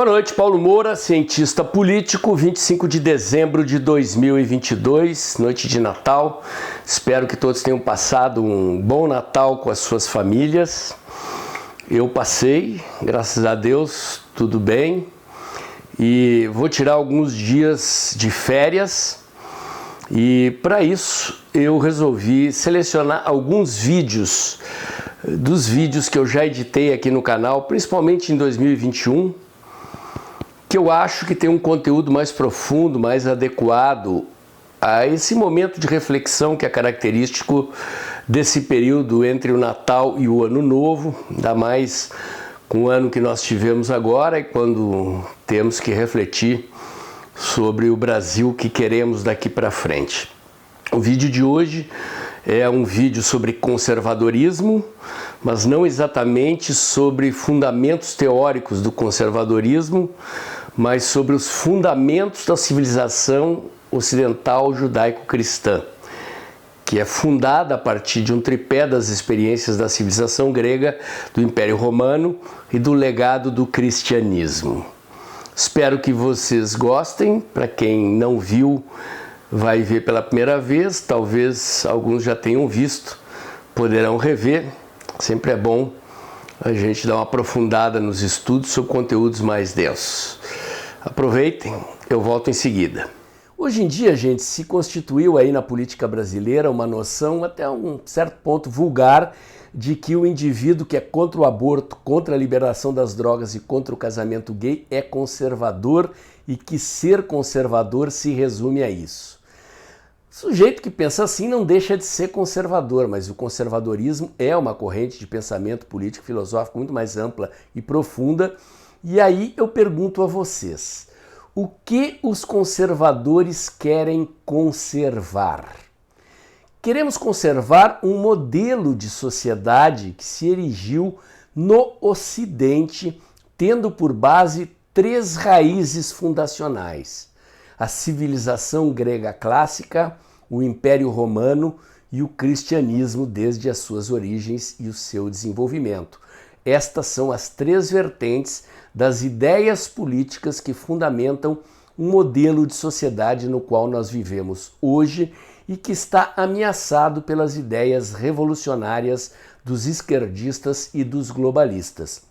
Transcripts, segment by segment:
Boa noite, Paulo Moura, cientista político, 25 de dezembro de 2022, noite de Natal. Espero que todos tenham passado um bom Natal com as suas famílias. Eu passei, graças a Deus, tudo bem. E vou tirar alguns dias de férias. E para isso eu resolvi selecionar alguns vídeos, dos vídeos que eu já editei aqui no canal, principalmente em 2021, que eu acho que tem um conteúdo mais profundo, mais adequado a esse momento de reflexão que é característico desse período entre o Natal e o Ano Novo, ainda mais com o ano que nós tivemos agora e quando temos que refletir sobre o Brasil que queremos daqui para frente. O vídeo de hoje é um vídeo sobre conservadorismo, mas não exatamente sobre fundamentos teóricos do conservadorismo, mas sobre os fundamentos da civilização ocidental judaico-cristã, que é fundada a partir de um tripé das experiências da civilização grega, do Império Romano e do legado do cristianismo. Espero que vocês gostem. Para quem não viu, vai ver pela primeira vez, talvez alguns já tenham visto, poderão rever. Sempre é bom a gente dar uma aprofundada nos estudos sobre conteúdos mais densos. Aproveitem, eu volto em seguida. Hoje em dia, gente, se constituiu aí na política brasileira uma noção até um certo ponto vulgar de que o indivíduo que é contra o aborto, contra a liberação das drogas e contra o casamento gay é conservador e que ser conservador se resume a isso. O sujeito que pensa assim não deixa de ser conservador, mas o conservadorismo é uma corrente de pensamento político filosófico muito mais ampla e profunda. E aí eu pergunto a vocês, o que os conservadores querem conservar? Queremos conservar um modelo de sociedade que se erigiu no Ocidente, tendo por base três raízes fundacionais: a civilização grega clássica, o Império Romano e o cristianismo desde as suas origens e o seu desenvolvimento. Estas são as três vertentes das ideias políticas que fundamentam um modelo de sociedade no qual nós vivemos hoje e que está ameaçado pelas ideias revolucionárias dos esquerdistas e dos globalistas.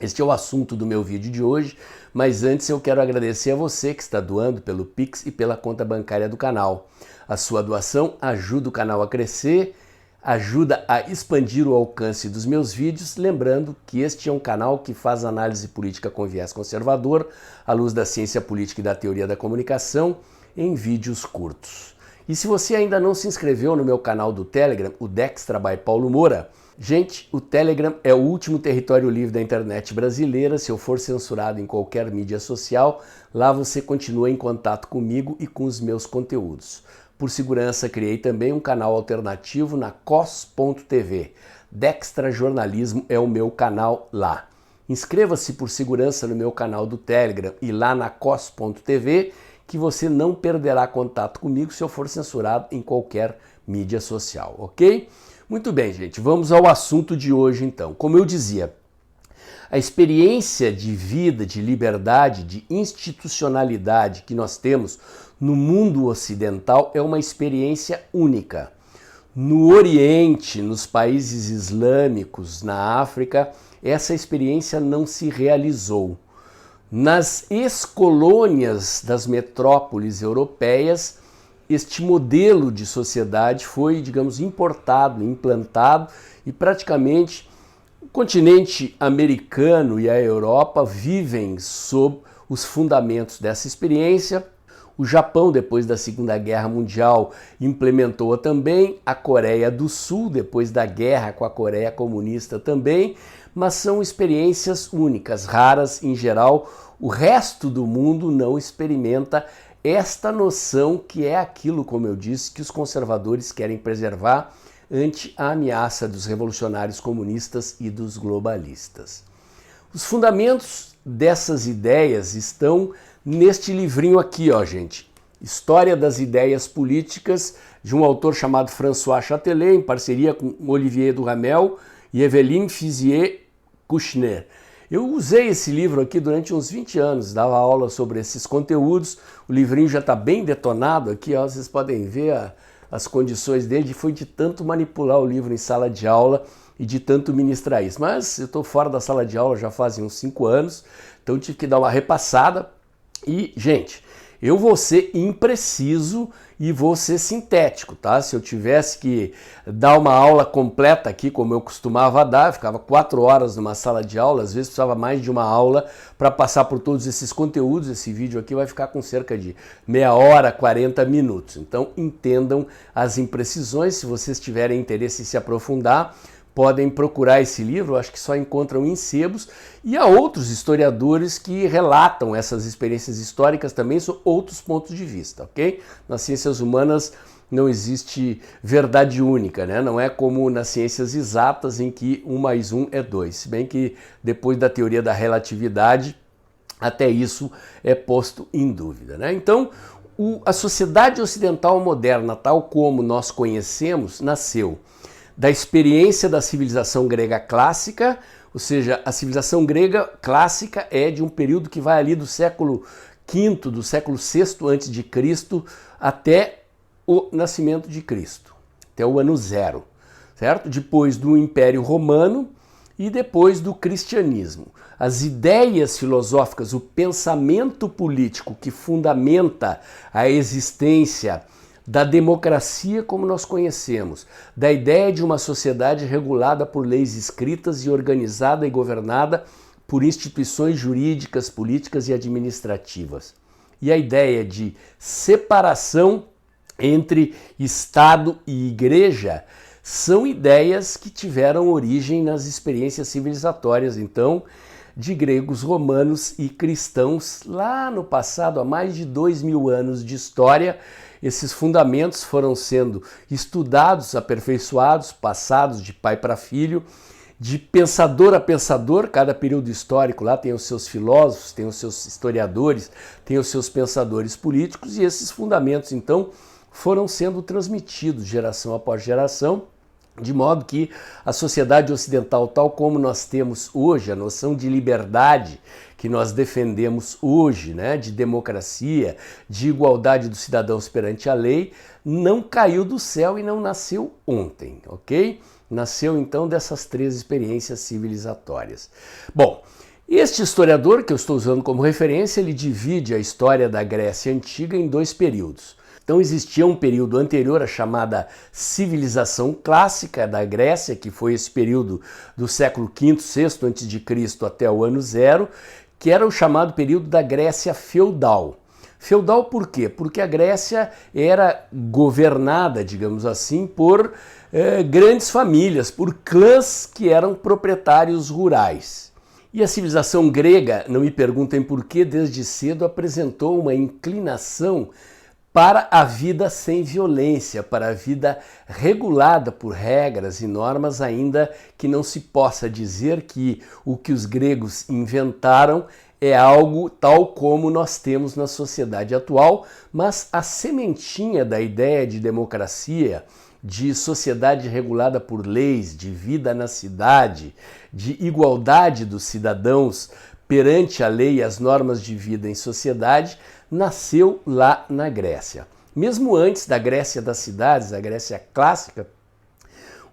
Este é o assunto do meu vídeo de hoje, mas antes eu quero agradecer a você que está doando pelo Pix e pela conta bancária do canal. A sua doação ajuda o canal a crescer, ajuda a expandir o alcance dos meus vídeos, lembrando que este é um canal que faz análise política com viés conservador, à luz da ciência política e da teoria da comunicação, em vídeos curtos. E se você ainda não se inscreveu no meu canal do Telegram, o Dextra by Paulo Moura, gente, o Telegram é o último território livre da internet brasileira. Se eu for censurado em qualquer mídia social, lá você continua em contato comigo e com os meus conteúdos. Por segurança, criei também um canal alternativo na cos.tv. Dextra Jornalismo é o meu canal lá. Inscreva-se por segurança no meu canal do Telegram e lá na cos.tv, que você não perderá contato comigo se eu for censurado em qualquer mídia social, ok? Muito bem, gente, vamos ao assunto de hoje então. Como eu dizia, a experiência de vida, de liberdade, de institucionalidade que nós temos no mundo ocidental é uma experiência única. No Oriente, nos países islâmicos, na África, essa experiência não se realizou. Nas ex-colônias das metrópoles europeias, este modelo de sociedade foi, digamos, importado, implantado e praticamente o continente americano e a Europa vivem sob os fundamentos dessa experiência. O Japão, depois da Segunda Guerra Mundial, implementou-a também, a Coreia do Sul, depois da guerra com a Coreia comunista também, mas são experiências únicas, raras em geral. O resto do mundo não experimenta esta noção que é aquilo, como eu disse, que os conservadores querem preservar ante a ameaça dos revolucionários comunistas e dos globalistas. Os fundamentos dessas ideias estão neste livrinho aqui, ó, gente. História das Ideias Políticas, de um autor chamado François Chatelet, em parceria com Olivier Duhamel e Eveline Fizier-Kouchner. Eu usei esse livro aqui durante uns 20 anos, dava aula sobre esses conteúdos, o livrinho já está bem detonado aqui, ó, vocês podem ver as condições dele, foi de tanto manipular o livro em sala de aula e de tanto ministrar isso. Mas eu estou fora da sala de aula já fazem uns 5 anos, então tive que dar uma repassada e, gente, eu vou ser impreciso e vou ser sintético, tá? Se eu tivesse que dar uma aula completa aqui, como eu costumava dar, eu ficava 4 horas numa sala de aula, às vezes precisava mais de uma aula para passar por todos esses conteúdos. Esse vídeo aqui vai ficar com cerca de meia hora, 40 minutos. Então entendam as imprecisões. Se vocês tiverem interesse em se aprofundar, podem procurar esse livro, acho que só encontram em sebos, e há outros historiadores que relatam essas experiências históricas também sob outros pontos de vista, ok? Nas ciências humanas não existe verdade única, né? Não é como nas ciências exatas em que 1 mais 1 é 2, se bem que depois da teoria da relatividade, até isso é posto em dúvida, né? Então, a sociedade ocidental moderna, tal como nós conhecemos, nasceu da experiência da civilização grega clássica, ou seja, a civilização grega clássica é de um período que vai ali do século V, do século VI a.C. até o nascimento de Cristo, até o ano 0, certo? Depois do Império Romano e depois do cristianismo. As ideias filosóficas, o pensamento político que fundamenta a existência da democracia como nós conhecemos, da ideia de uma sociedade regulada por leis escritas e organizada e governada por instituições jurídicas, políticas e administrativas. E a ideia de separação entre Estado e Igreja são ideias que tiveram origem nas experiências civilizatórias, então, de gregos, romanos e cristãos lá no passado, há mais de 2000 anos de história. Esses fundamentos foram sendo estudados, aperfeiçoados, passados de pai para filho, de pensador a pensador. Cada período histórico lá tem os seus filósofos, tem os seus historiadores, tem os seus pensadores políticos, e esses fundamentos, então, foram sendo transmitidos geração após geração, de modo que a sociedade ocidental, tal como nós temos hoje, a noção de liberdade que nós defendemos hoje, né, de democracia, de igualdade dos cidadãos perante a lei, não caiu do céu e não nasceu ontem, ok? Nasceu então dessas 3 experiências civilizatórias. Bom, este historiador que eu estou usando como referência, ele divide a história da Grécia Antiga em 2 períodos. Então existia um período anterior, a chamada civilização clássica da Grécia, que foi esse período do século V, VI a.C. até o ano 0, que era o chamado período da Grécia feudal. Feudal por quê? Porque a Grécia era governada, digamos assim, por grandes famílias, por clãs que eram proprietários rurais. E a civilização grega, não me perguntem por quê, desde cedo apresentou uma inclinação para a vida sem violência, para a vida regulada por regras e normas, ainda que não se possa dizer que o que os gregos inventaram é algo tal como nós temos na sociedade atual, mas a sementinha da ideia de democracia, de sociedade regulada por leis, de vida na cidade, de igualdade dos cidadãos perante a lei e as normas de vida em sociedade, nasceu lá na Grécia. Mesmo antes da Grécia das cidades, a Grécia clássica,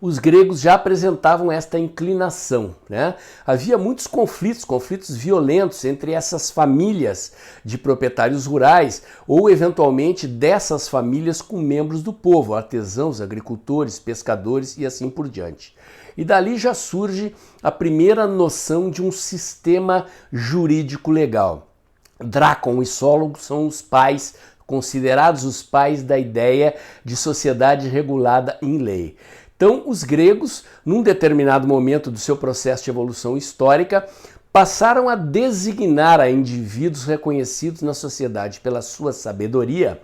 os gregos já apresentavam esta inclinação, né? Havia muitos conflitos violentos entre essas famílias de proprietários rurais ou, eventualmente, dessas famílias com membros do povo, artesãos, agricultores, pescadores e assim por diante. E dali já surge a primeira noção de um sistema jurídico legal. Drácon e Sólogo são os pais, considerados os pais da ideia de sociedade regulada em lei. Então, os gregos, num determinado momento do seu processo de evolução histórica, passaram a designar a indivíduos reconhecidos na sociedade pela sua sabedoria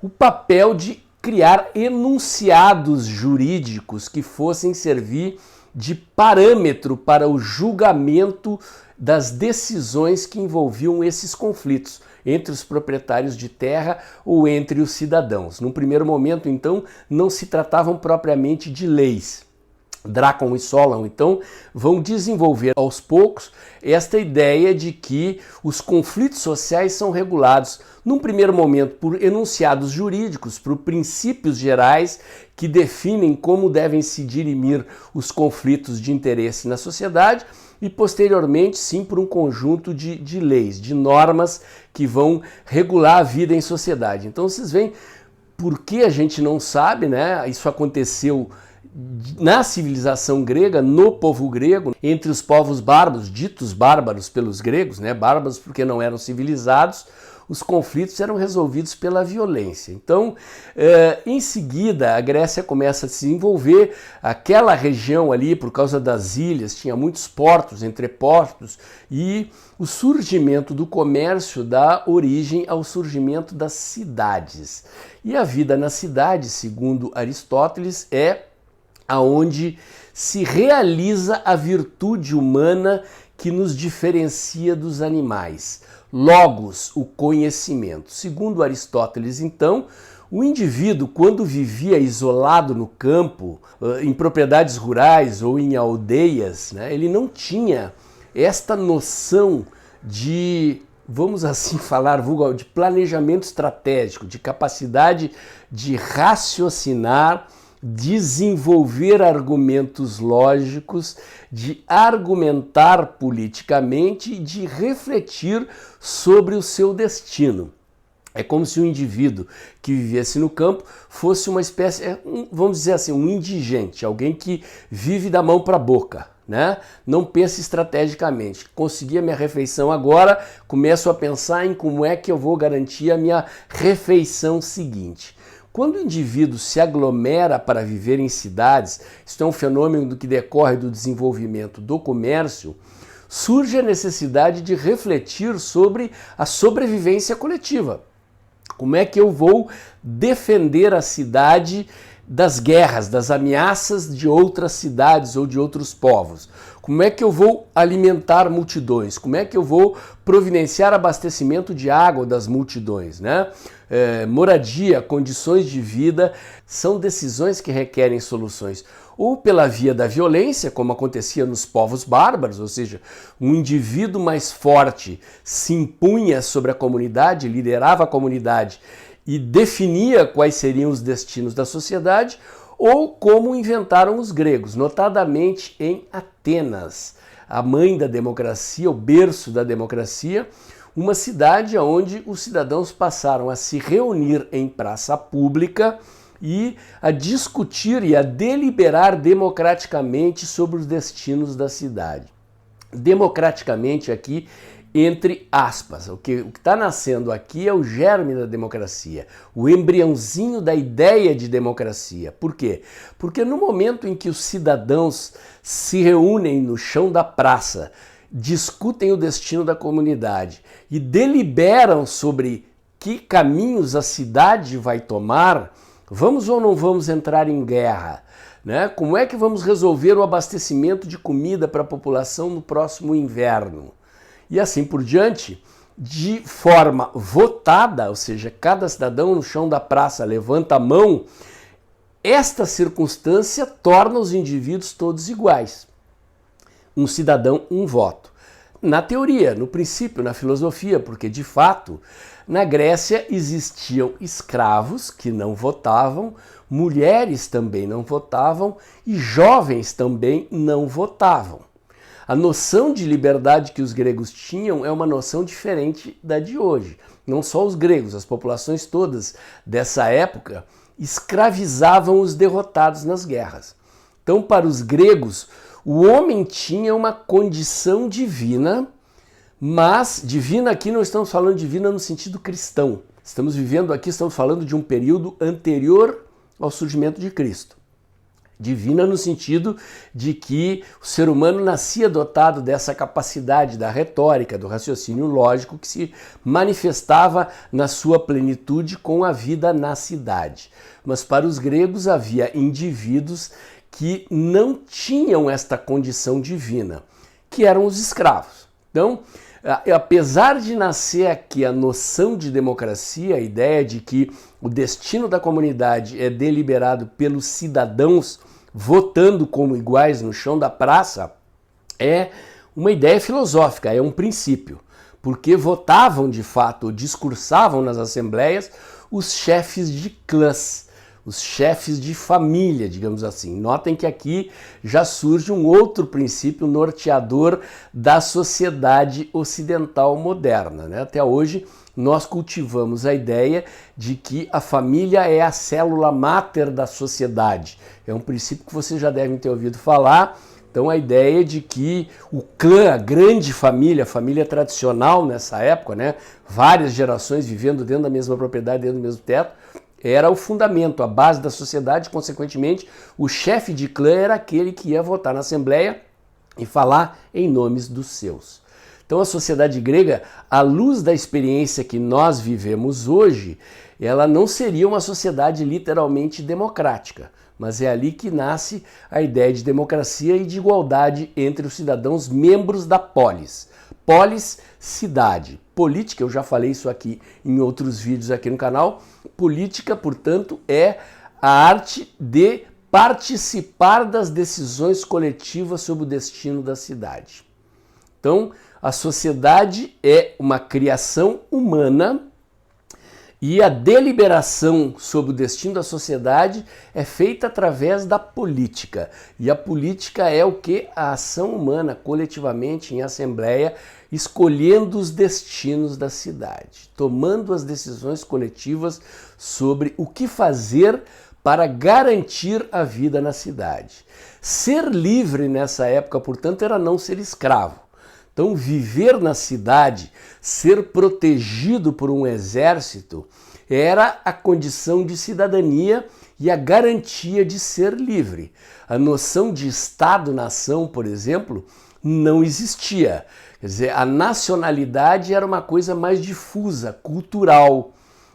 o papel de criar enunciados jurídicos que fossem servir de parâmetro para o julgamento das decisões que envolviam esses conflitos entre os proprietários de terra ou entre os cidadãos. Num primeiro momento, então, não se tratavam propriamente de leis, Dracon e Solon, então, vão desenvolver aos poucos esta ideia de que os conflitos sociais são regulados, num primeiro momento, por enunciados jurídicos, por princípios gerais que definem como devem se dirimir os conflitos de interesse na sociedade e, posteriormente, sim, por um conjunto de leis, de normas que vão regular a vida em sociedade. Então, vocês veem por que a gente não sabe, né? Isso aconteceu na civilização grega, no povo grego, entre os povos bárbaros, ditos bárbaros pelos gregos, né? Bárbaros porque não eram civilizados, os conflitos eram resolvidos pela violência. Então, em seguida, a Grécia começa a se desenvolver, aquela região ali, por causa das ilhas, tinha muitos portos, entrepostos, e o surgimento do comércio dá origem ao surgimento das cidades. E a vida na cidade, segundo Aristóteles, é aonde se realiza a virtude humana que nos diferencia dos animais. Logos, o conhecimento. Segundo Aristóteles, então, o indivíduo, quando vivia isolado no campo, em propriedades rurais ou em aldeias, né, ele não tinha esta noção de, vamos assim falar, de planejamento estratégico, de capacidade de raciocinar, desenvolver argumentos lógicos, de argumentar politicamente e de refletir sobre o seu destino. É como se um indivíduo que vivesse no campo fosse uma espécie, vamos dizer assim, um indigente, alguém que vive da mão para a boca, né? Não pensa estrategicamente. Consegui a minha refeição agora, começo a pensar em como é que eu vou garantir a minha refeição seguinte. Quando o indivíduo se aglomera para viver em cidades, isso é um fenômeno que decorre do desenvolvimento do comércio, surge a necessidade de refletir sobre a sobrevivência coletiva. Como é que eu vou defender a cidade das guerras, das ameaças de outras cidades ou de outros povos? Como é que eu vou alimentar multidões? Como é que eu vou providenciar abastecimento de água das multidões, né? Moradia, condições de vida, são decisões que requerem soluções ou pela via da violência, como acontecia nos povos bárbaros, ou seja, um indivíduo mais forte se impunha sobre a comunidade, liderava a comunidade e definia quais seriam os destinos da sociedade, ou como inventaram os gregos, notadamente em Atenas, a mãe da democracia, o berço da democracia, uma cidade onde os cidadãos passaram a se reunir em praça pública e a discutir e a deliberar democraticamente sobre os destinos da cidade. Democraticamente aqui, entre aspas. O que está nascendo aqui é o germe da democracia, o embriãozinho da ideia de democracia. Por quê? Porque no momento em que os cidadãos se reúnem no chão da praça, discutem o destino da comunidade e deliberam sobre que caminhos a cidade vai tomar, vamos ou não vamos entrar em guerra? Né? Como é que vamos resolver o abastecimento de comida para a população no próximo inverno? E assim por diante, de forma votada, ou seja, cada cidadão no chão da praça levanta a mão, esta circunstância torna os indivíduos todos iguais. Um cidadão, um voto. Na teoria, no princípio, na filosofia, porque de fato, na Grécia existiam escravos que não votavam, mulheres também não votavam e jovens também não votavam. A noção de liberdade que os gregos tinham é uma noção diferente da de hoje. Não só os gregos, as populações todas dessa época escravizavam os derrotados nas guerras. Então, para os gregos, o homem tinha uma condição divina, mas divina aqui não estamos falando divina no sentido cristão. Estamos vivendo aqui, estamos falando de um período anterior ao surgimento de Cristo. Divina no sentido de que o ser humano nascia dotado dessa capacidade da retórica, do raciocínio lógico que se manifestava na sua plenitude com a vida na cidade. Mas para os gregos havia indivíduos que não tinham esta condição divina, que eram os escravos. Então, apesar de nascer aqui a noção de democracia, a ideia de que o destino da comunidade é deliberado pelos cidadãos votando como iguais no chão da praça, é uma ideia filosófica, é um princípio, porque votavam de fato, discursavam nas assembleias os chefes de clãs, os chefes de família, digamos assim. Notem que aqui já surge um outro princípio norteador da sociedade ocidental moderna, né? Até hoje nós cultivamos a ideia de que a família é a célula máter da sociedade. É um princípio que vocês já devem ter ouvido falar. Então a ideia de que o clã, a grande família, a família tradicional nessa época, né, várias gerações vivendo dentro da mesma propriedade, dentro do mesmo teto, era o fundamento, a base da sociedade. Consequentemente, o chefe de clã era aquele que ia votar na assembleia e falar em nomes dos seus. Então a sociedade grega, à luz da experiência que nós vivemos hoje, ela não seria uma sociedade literalmente democrática, mas é ali que nasce a ideia de democracia e de igualdade entre os cidadãos membros da polis. Polis, cidade. Política, eu já falei isso aqui em outros vídeos aqui no canal. Política, portanto, é a arte de participar das decisões coletivas sobre o destino da cidade. Então, a sociedade é uma criação humana e a deliberação sobre o destino da sociedade é feita através da política. E a política é o que? A ação humana, coletivamente, em assembleia, escolhendo os destinos da cidade, tomando as decisões coletivas sobre o que fazer para garantir a vida na cidade. Ser livre nessa época, portanto, era não ser escravo. Então, viver na cidade, ser protegido por um exército, era a condição de cidadania e a garantia de ser livre. A noção de Estado-nação, por exemplo, não existia. Quer dizer, a nacionalidade era uma coisa mais difusa, cultural.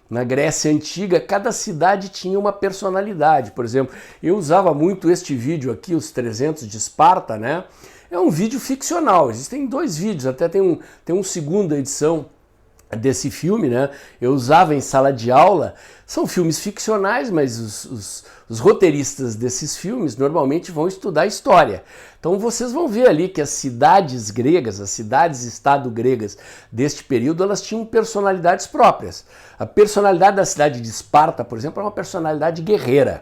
Na Grécia Antiga, cada cidade tinha uma personalidade. Por exemplo, eu usava muito este vídeo aqui, os 300 de Esparta, né? É um vídeo ficcional, existem 2 vídeos, até tem uma segunda edição desse filme, né? Eu usava em sala de aula. São filmes ficcionais, mas os roteiristas desses filmes normalmente vão estudar história. Então vocês vão ver ali que as cidades gregas, as cidades-estado gregas deste período, elas tinham personalidades próprias. A personalidade da cidade de Esparta, por exemplo, é uma personalidade guerreira.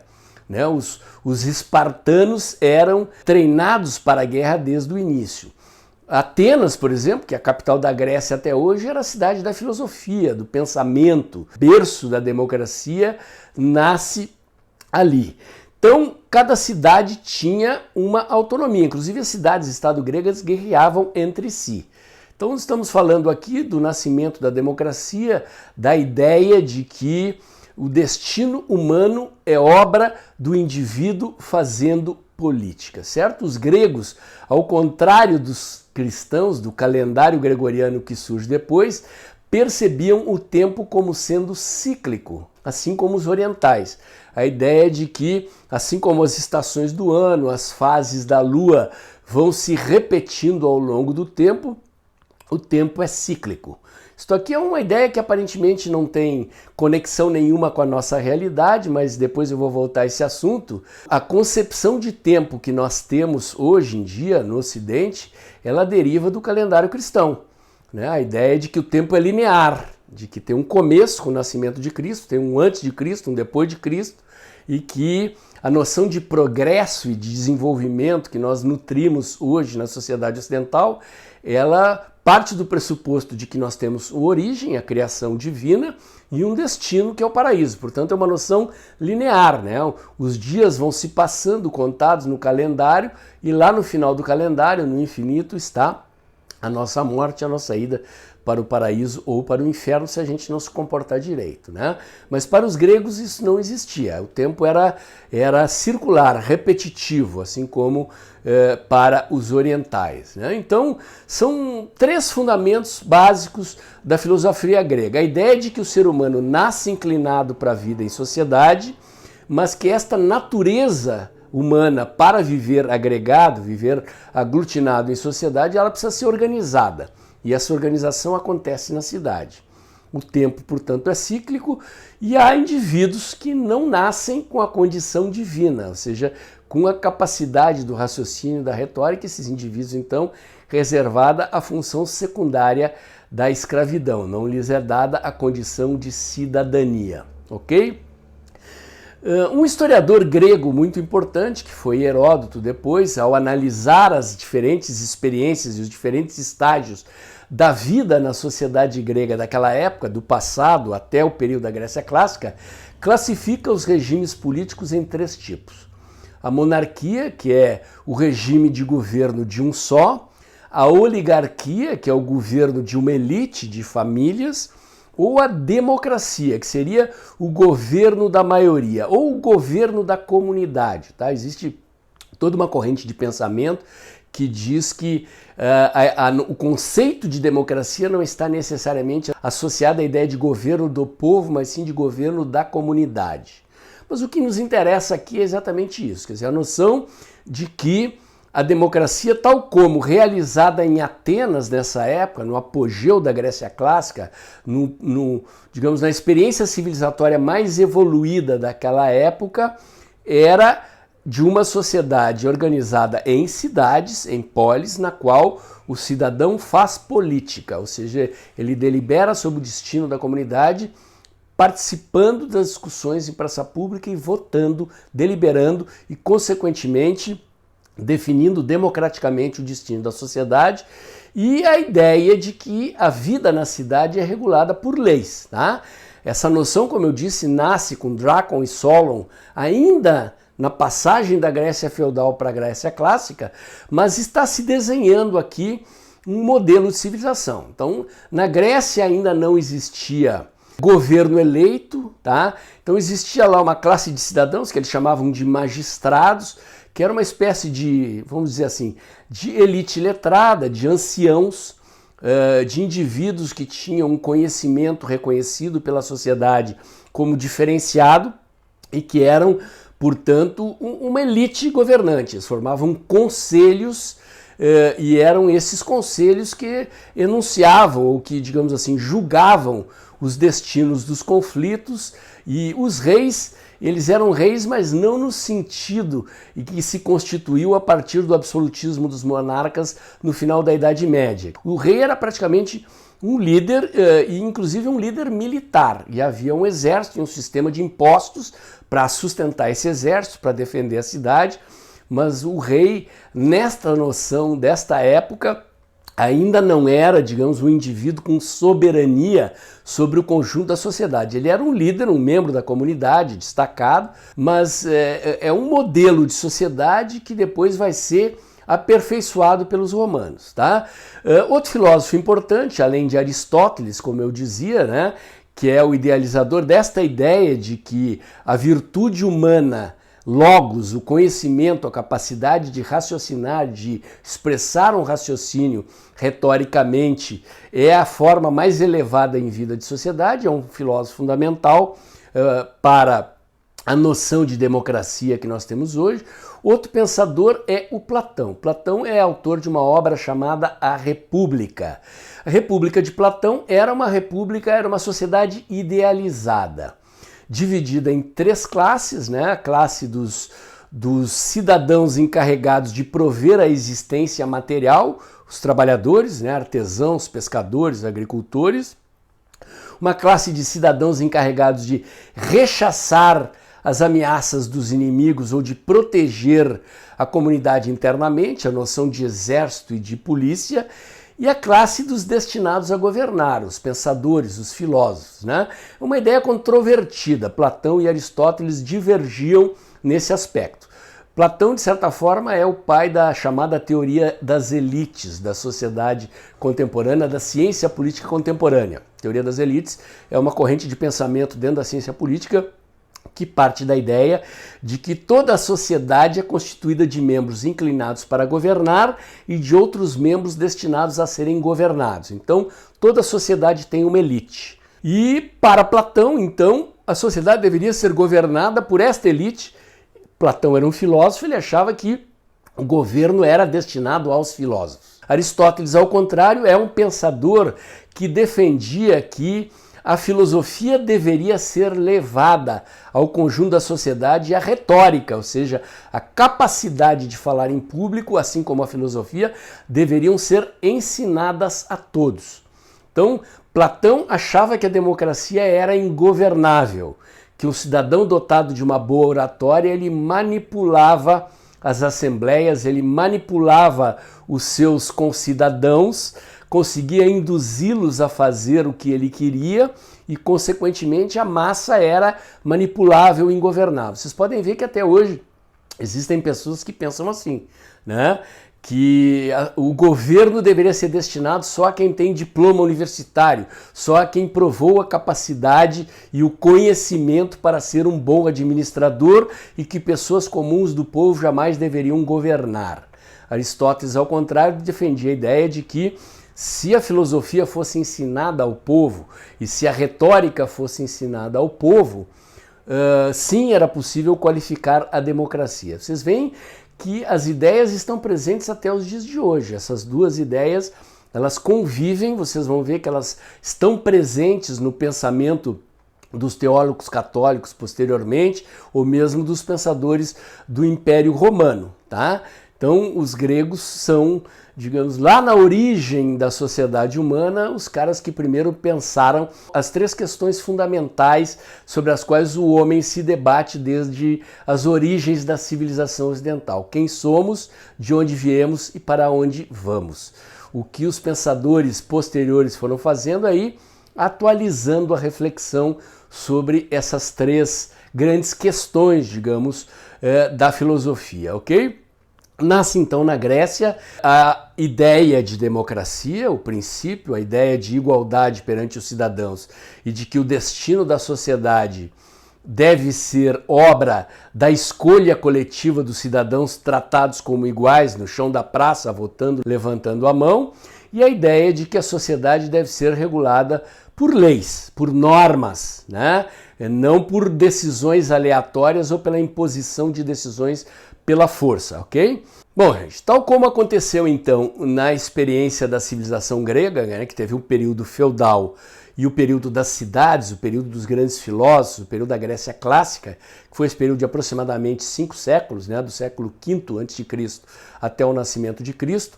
Né? Os espartanos eram treinados para a guerra desde o início. Atenas, por exemplo, que é a capital da Grécia até hoje, era a cidade da filosofia, do pensamento, berço da democracia, nasce ali. Então, cada cidade tinha uma autonomia, inclusive as cidades-estado gregas guerreavam entre si. Então, estamos falando aqui do nascimento da democracia, da ideia de que o destino humano é obra do indivíduo fazendo política, certo? Os gregos, ao contrário dos cristãos, do calendário gregoriano que surge depois, percebiam o tempo como sendo cíclico, assim como os orientais. A ideia de que, assim como as estações do ano, as fases da lua vão se repetindo ao longo do tempo, o tempo é cíclico. Isto aqui é uma ideia que aparentemente não tem conexão nenhuma com a nossa realidade, mas depois eu vou voltar a esse assunto. A concepção de tempo que nós temos hoje em dia no Ocidente, ela deriva do calendário cristão, né? A ideia de que o tempo é linear, de que tem um começo com o nascimento de Cristo, tem um antes de Cristo, um depois de Cristo, e que a noção de progresso e de desenvolvimento que nós nutrimos hoje na sociedade ocidental, ela parte do pressuposto de que nós temos uma origem, a criação divina, e um destino que é o paraíso. Portanto, é uma noção linear, né? Os dias vão se passando contados no calendário e lá no final do calendário, no infinito, está a nossa morte, a nossa ida para o paraíso ou para o inferno se a gente não se comportar direito, né? Mas para os gregos isso não existia. O tempo era circular, repetitivo, assim como para os orientais, né? Então, são 3 fundamentos básicos da filosofia grega. A ideia de que o ser humano nasce inclinado para a vida em sociedade, mas que esta natureza humana para viver agregado, viver aglutinado em sociedade, ela precisa ser organizada. E essa organização acontece na cidade. O tempo, portanto, é cíclico e há indivíduos que não nascem com a condição divina, ou seja, com a capacidade do raciocínio, da retórica, esses indivíduos, então, reservada a função secundária da escravidão, não lhes é dada a condição de cidadania, ok? Um historiador grego muito importante, que foi Heródoto depois, ao analisar as diferentes experiências e os diferentes estágios da vida na sociedade grega daquela época, do passado até o período da Grécia Clássica, classifica os regimes políticos em 3 tipos. A monarquia, que é o regime de governo de um só, a oligarquia, que é o governo de uma elite de famílias, ou a democracia, que seria o governo da maioria, ou o governo da comunidade. Tá? Existe toda uma corrente de pensamento que diz que o conceito de democracia não está necessariamente associado à ideia de governo do povo, mas sim de governo da comunidade. Mas o que nos interessa aqui é exatamente isso, quer dizer, a noção de que a democracia, tal como realizada em Atenas nessa época, no apogeu da Grécia Clássica, digamos, na experiência civilizatória mais evoluída daquela época, era de uma sociedade organizada em cidades, em polis, na qual o cidadão faz política, ou seja, ele delibera sobre o destino da comunidade, participando das discussões em praça pública e votando, deliberando e, consequentemente, definindo democraticamente o destino da sociedade, e a ideia de que a vida na cidade é regulada por leis. Tá? Essa noção, como eu disse, nasce com Drácon e Solon, ainda na passagem da Grécia feudal para a Grécia clássica, mas está se desenhando aqui um modelo de civilização. Então, na Grécia ainda não existia governo eleito, tá? Então existia lá uma classe de cidadãos que eles chamavam de magistrados, que era uma espécie de, vamos dizer assim, de elite letrada, de anciãos, de indivíduos que tinham um conhecimento reconhecido pela sociedade como diferenciado e que eram, portanto, uma elite governante. Eles formavam conselhos e eram esses conselhos que enunciavam ou que, digamos assim, julgavam os destinos dos conflitos, e os reis, eles eram reis, mas não no sentido em que se constituiu a partir do absolutismo dos monarcas no final da Idade Média. O rei era praticamente um líder, e inclusive um líder militar, e havia um exército e um sistema de impostos para sustentar esse exército, para defender a cidade, mas o rei, nesta noção desta época, ainda não era, digamos, um indivíduo com soberania sobre o conjunto da sociedade. Ele era um líder, um membro da comunidade, destacado, mas é um modelo de sociedade que depois vai ser aperfeiçoado pelos romanos. Tá? Outro filósofo importante, além de Aristóteles, como eu dizia, né, que é o idealizador desta ideia de que a virtude humana, logos, o conhecimento, a capacidade de raciocinar, de expressar um raciocínio retoricamente, é a forma mais elevada em vida de sociedade, é um filósofo fundamental para a noção de democracia que nós temos hoje. Outro pensador é o Platão. Platão é autor de uma obra chamada A República. A República de Platão era uma república, era uma sociedade idealizada, dividida em 3 classes, né? A classe dos cidadãos encarregados de prover a existência material, os trabalhadores, né? Artesãos, pescadores, agricultores. Uma classe de cidadãos encarregados de rechaçar as ameaças dos inimigos ou de proteger a comunidade internamente, a noção de exército e de polícia. E a classe dos destinados a governar, os pensadores, os filósofos, né? Uma ideia controvertida. Platão e Aristóteles divergiam nesse aspecto. Platão, de certa forma, é o pai da chamada teoria das elites da sociedade contemporânea, da ciência política contemporânea. A teoria das elites é uma corrente de pensamento dentro da ciência política que parte da ideia de que toda a sociedade é constituída de membros inclinados para governar e de outros membros destinados a serem governados. Então, toda a sociedade tem uma elite. E, para Platão, então, a sociedade deveria ser governada por esta elite. Platão era um filósofo, ele achava que o governo era destinado aos filósofos. Aristóteles, ao contrário, é um pensador que defendia que a filosofia deveria ser levada ao conjunto da sociedade e a retórica, ou seja, a capacidade de falar em público, assim como a filosofia, deveriam ser ensinadas a todos. Então, Platão achava que a democracia era ingovernável, que um cidadão dotado de uma boa oratória, ele manipulava as assembleias, ele manipulava os seus concidadãos, conseguia induzi-los a fazer o que ele queria e, consequentemente, a massa era manipulável e ingovernável. Vocês podem ver que até hoje existem pessoas que pensam assim, né? Que o governo deveria ser destinado só a quem tem diploma universitário, só a quem provou a capacidade e o conhecimento para ser um bom administrador e que pessoas comuns do povo jamais deveriam governar. Aristóteles, ao contrário, defendia a ideia de que se a filosofia fosse ensinada ao povo e se a retórica fosse ensinada ao povo, sim, era possível qualificar a democracia. Vocês veem que as ideias estão presentes até os dias de hoje. Essas duas ideias, elas convivem, vocês vão ver que elas estão presentes no pensamento dos teólogos católicos posteriormente, ou mesmo dos pensadores do Império Romano, tá? Então, os gregos são, digamos, lá na origem da sociedade humana, os caras que primeiro pensaram as três questões fundamentais sobre as quais o homem se debate desde as origens da civilização ocidental. Quem somos, de onde viemos e para onde vamos. O que os pensadores posteriores foram fazendo aí, atualizando a reflexão sobre essas três grandes questões, digamos, da filosofia, ok? Nasce então na Grécia a ideia de democracia, o princípio, a ideia de igualdade perante os cidadãos e de que o destino da sociedade deve ser obra da escolha coletiva dos cidadãos tratados como iguais no chão da praça, votando, levantando a mão, e a ideia de que a sociedade deve ser regulada por leis, por normas, né? Não por decisões aleatórias ou pela imposição de decisões pela força, ok? Bom, gente, tal como aconteceu então na experiência da civilização grega, né, que teve um período feudal e o período das cidades, o período dos grandes filósofos, o período da Grécia clássica, que foi esse período de aproximadamente 5 séculos, né, do século V a.C. até o nascimento de Cristo,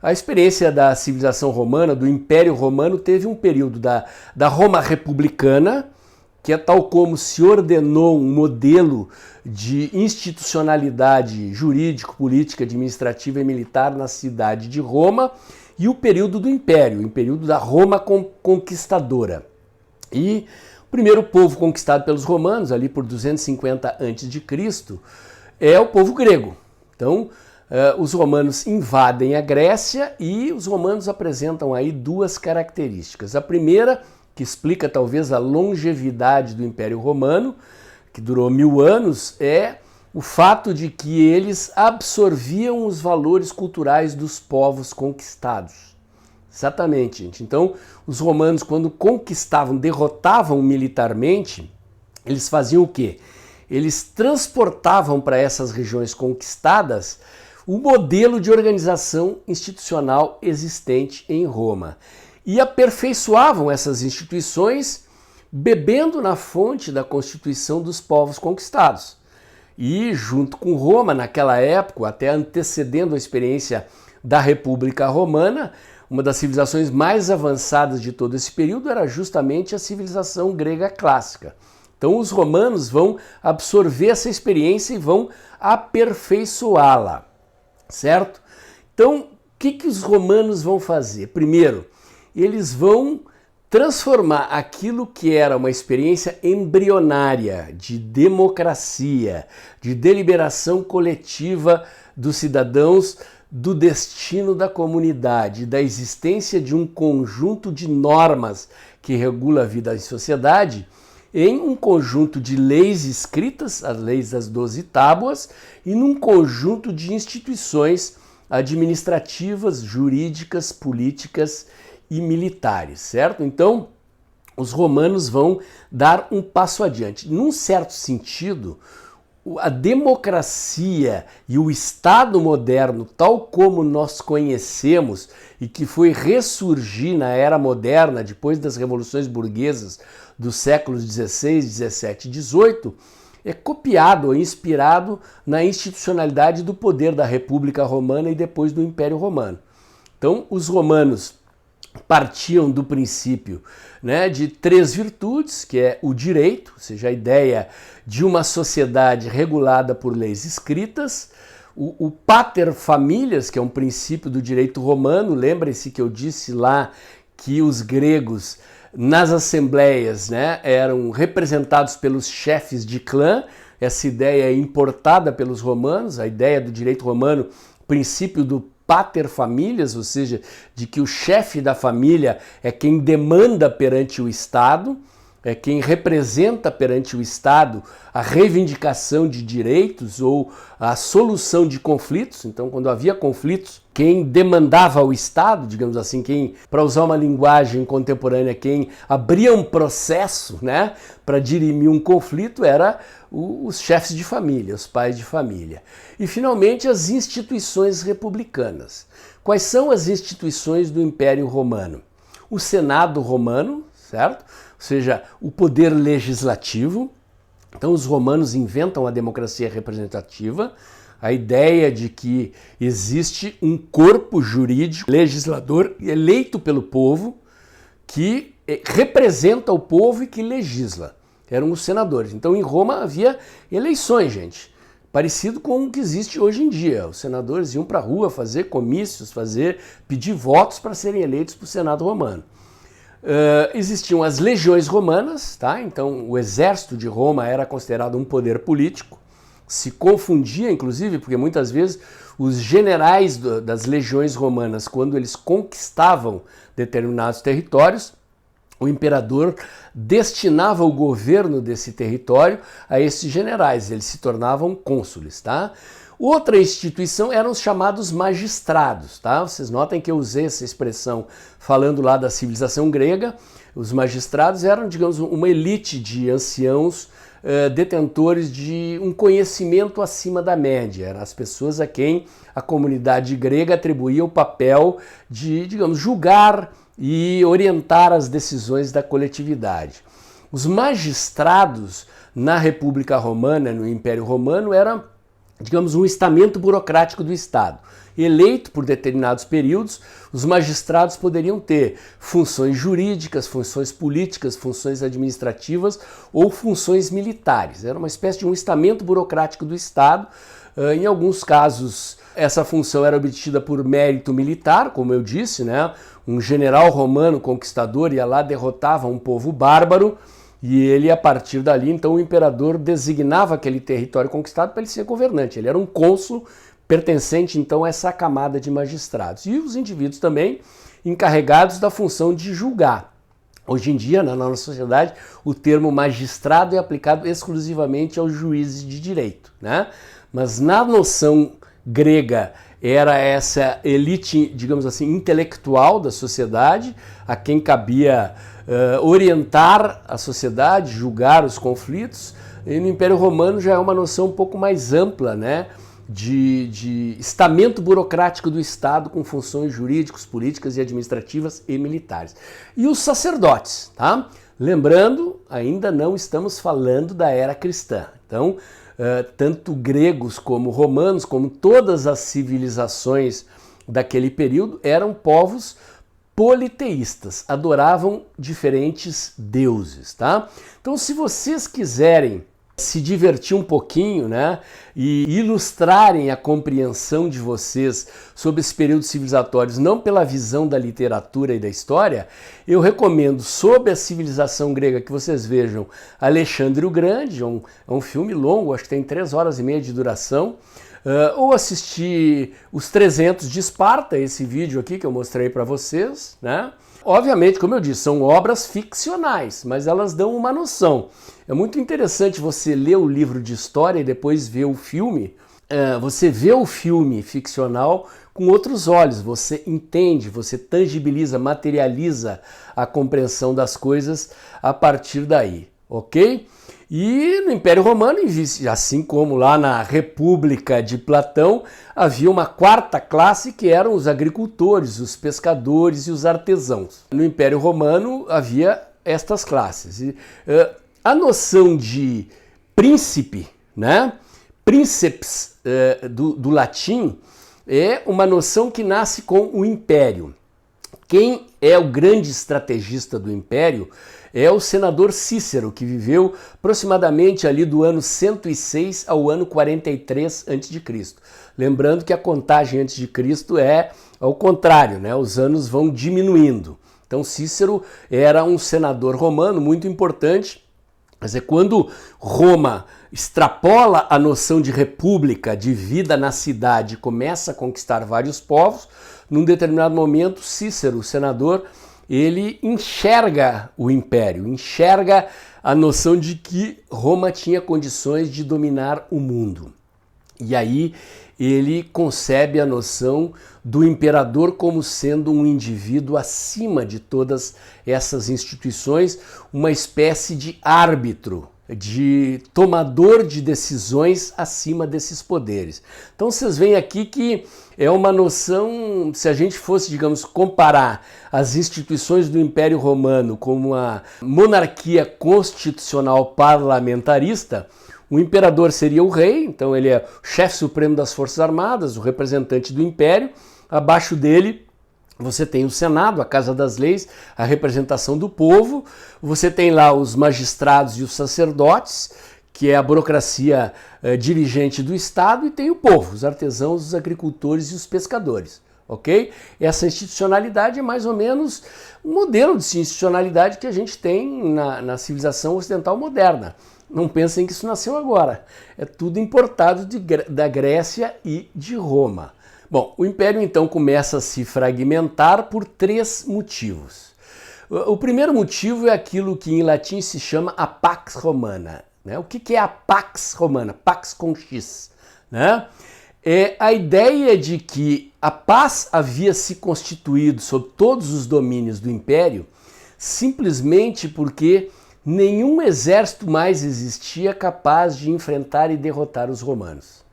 a experiência da civilização romana, do Império Romano, teve um período da Roma republicana, que é tal como se ordenou um modelo de institucionalidade jurídico, política, administrativa e militar na cidade de Roma, e o período do Império, o período da Roma conquistadora. E o primeiro povo conquistado pelos romanos, ali por 250 a.C., é o povo grego. Então, os romanos invadem a Grécia e os romanos apresentam aí duas características. A primeira, que explica talvez a longevidade do Império Romano, que durou 1000 anos, é o fato de que eles absorviam os valores culturais dos povos conquistados. Exatamente, gente. Então, os romanos, quando conquistavam, derrotavam militarmente, eles faziam o quê? Eles transportavam para essas regiões conquistadas o modelo de organização institucional existente em Roma. E aperfeiçoavam essas instituições bebendo na fonte da constituição dos povos conquistados. E junto com Roma, naquela época, até antecedendo a experiência da República Romana, uma das civilizações mais avançadas de todo esse período era justamente a civilização grega clássica. Então os romanos vão absorver essa experiência e vão aperfeiçoá-la, certo? Então, o que os romanos vão fazer? Primeiro, eles vão transformar aquilo que era uma experiência embrionária de democracia, de deliberação coletiva dos cidadãos, do destino da comunidade, da existência de um conjunto de normas que regula a vida em sociedade, em um conjunto de leis escritas, as leis das 12 tábuas, e num conjunto de instituições administrativas, jurídicas, políticas e militares, certo? Então, os romanos vão dar um passo adiante. Num certo sentido, a democracia e o Estado moderno, tal como nós conhecemos e que foi ressurgir na era moderna, depois das revoluções burguesas dos séculos XVI, XVII e XVIII, é copiado ou inspirado na institucionalidade do poder da República Romana e depois do Império Romano. Então, os romanos partiam do princípio, né, de três virtudes, que é o direito, ou seja, a ideia de uma sociedade regulada por leis escritas, o pater familias, que é um princípio do direito romano. Lembrem-se que eu disse lá que os gregos nas assembleias, né, eram representados pelos chefes de clã. Essa ideia é importada pelos romanos, a ideia do direito romano, princípio do pater familias, ou seja, de que o chefe da família é quem demanda perante o Estado, é quem representa perante o Estado a reivindicação de direitos ou a solução de conflitos. Então, quando havia conflitos, quem demandava ao Estado, digamos assim, quem, para usar uma linguagem contemporânea, quem abria um processo, né, para dirimir um conflito era os chefes de família, os pais de família. E, finalmente, as instituições republicanas. Quais são as instituições do Império Romano? O Senado Romano, certo? Ou seja, o poder legislativo. Então os romanos inventam a democracia representativa, a ideia de que existe um corpo jurídico, legislador, eleito pelo povo, que representa o povo e que legisla. Eram os senadores. Então em Roma havia eleições, gente, parecido com o que existe hoje em dia. Os senadores iam para a rua fazer comícios, pedir votos para serem eleitos para o Senado romano. Existiam as legiões romanas, tá? Então o exército de Roma era considerado um poder político, se confundia inclusive porque muitas vezes os generais das legiões romanas, quando eles conquistavam determinados territórios, o imperador destinava o governo desse território a esses generais, eles se tornavam cônsules, tá? Outra instituição eram os chamados magistrados, tá? Vocês notem que eu usei essa expressão falando lá da civilização grega. Os magistrados eram, digamos, uma elite de anciãos detentores de um conhecimento acima da média. Eram as pessoas a quem a comunidade grega atribuía o papel de, digamos, julgar e orientar as decisões da coletividade. Os magistrados na República Romana, no Império Romano, eram, digamos, um estamento burocrático do Estado. Eleito por determinados períodos, os magistrados poderiam ter funções jurídicas, funções políticas, funções administrativas ou funções militares. Era uma espécie de um estamento burocrático do Estado. Em alguns casos, essa função era obtida por mérito militar, como eu disse, né? Um general romano conquistador ia lá, derrotava um povo bárbaro, e ele, a partir dali, então, o imperador designava aquele território conquistado para ele ser governante. Ele era um cônsul pertencente, então, a essa camada de magistrados. E os indivíduos também encarregados da função de julgar. Hoje em dia, na nossa sociedade, o termo magistrado é aplicado exclusivamente aos juízes de direito, né? Mas na noção grega era essa elite, digamos assim, intelectual da sociedade, a quem cabia orientar a sociedade, julgar os conflitos. E no Império Romano já é uma noção um pouco mais ampla, né, de estamento burocrático do Estado com funções jurídicas, políticas e administrativas e militares. E os sacerdotes, tá? Lembrando, ainda não estamos falando da era cristã. Então, tanto gregos como romanos, como todas as civilizações daquele período, eram povos politeístas, adoravam diferentes deuses, tá? Então, se vocês quiserem se divertir um pouquinho, né, e ilustrarem a compreensão de vocês sobre esse período civilizatório, não pela visão da literatura e da história, eu recomendo, sobre a civilização grega, que vocês vejam Alexandre o Grande. É um filme longo, acho que tem 3 horas e meia de duração, ou assistir Os 300 de Esparta, esse vídeo aqui que eu mostrei para vocês, né? Obviamente, como eu disse, são obras ficcionais, mas elas dão uma noção. É muito interessante você ler o livro de história e depois ver o filme. Você vê o filme ficcional com outros olhos, você entende, você tangibiliza, materializa a compreensão das coisas a partir daí, ok? E no Império Romano, assim como lá na República de Platão, havia uma quarta classe que eram os agricultores, os pescadores e os artesãos. No Império Romano havia estas classes. A noção de príncipe, né? Princeps do latim, é uma noção que nasce com o Império. Quem é o grande estrategista do Império é o senador Cícero, que viveu aproximadamente ali do ano 106 ao ano 43 a.C. Lembrando que a contagem antes de Cristo é ao contrário, né? Os anos vão diminuindo. Então Cícero era um senador romano muito importante, mas é quando Roma extrapola a noção de república, de vida na cidade, começa a conquistar vários povos. Num determinado momento, Cícero, o senador, ele enxerga o império, enxerga a noção de que Roma tinha condições de dominar o mundo. E aí ele concebe a noção do imperador como sendo um indivíduo acima de todas essas instituições, uma espécie de árbitro, de tomador de decisões acima desses poderes. Então vocês veem aqui que é uma noção, se a gente fosse, digamos, comparar as instituições do Império Romano com uma monarquia constitucional parlamentarista, o imperador seria o rei, então ele é o chefe supremo das Forças Armadas, o representante do império. Abaixo dele você tem o Senado, a Casa das Leis, a representação do povo. Você tem lá os magistrados e os sacerdotes, que é a burocracia dirigente do Estado, e tem o povo, os artesãos, os agricultores e os pescadores. Ok? Essa institucionalidade é mais ou menos um modelo de institucionalidade que a gente tem na civilização ocidental moderna. Não pensem que isso nasceu agora. É tudo importado da Grécia e de Roma. Bom, o Império então começa a se fragmentar por três motivos. O primeiro motivo é aquilo que em latim se chama a Pax Romana. Né? O que é a Pax Romana? Pax com X. Né? É a ideia de que a paz havia se constituído sobre todos os domínios do Império simplesmente porque nenhum exército mais existia capaz de enfrentar e derrotar os romanos.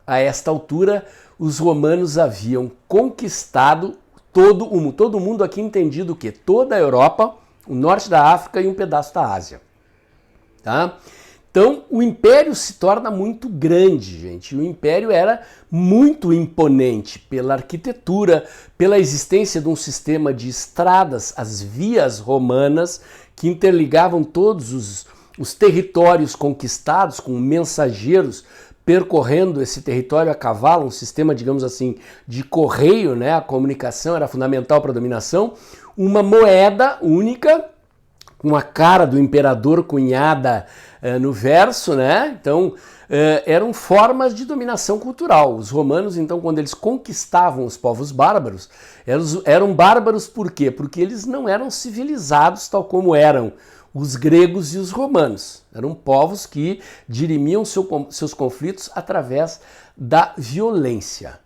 A esta altura, os romanos haviam conquistado todo mundo aqui entendido o quê? Toda a Europa, o norte da África e um pedaço da Ásia. Tá? Então, o império se torna muito grande, gente. O império era muito imponente pela arquitetura, pela existência de um sistema de estradas, as vias romanas, que interligavam todos os territórios conquistados com mensageiros percorrendo esse território a cavalo, um sistema, digamos assim, de correio, né? A comunicação era fundamental para a dominação. Uma moeda única, com a cara do imperador cunhada no verso, né? Então, eram formas de dominação cultural. Os romanos, então, quando eles conquistavam os povos bárbaros, eram bárbaros por quê? Porque eles não eram civilizados tal como eram os gregos e os romanos. Eram povos que dirimiam seus conflitos através da violência.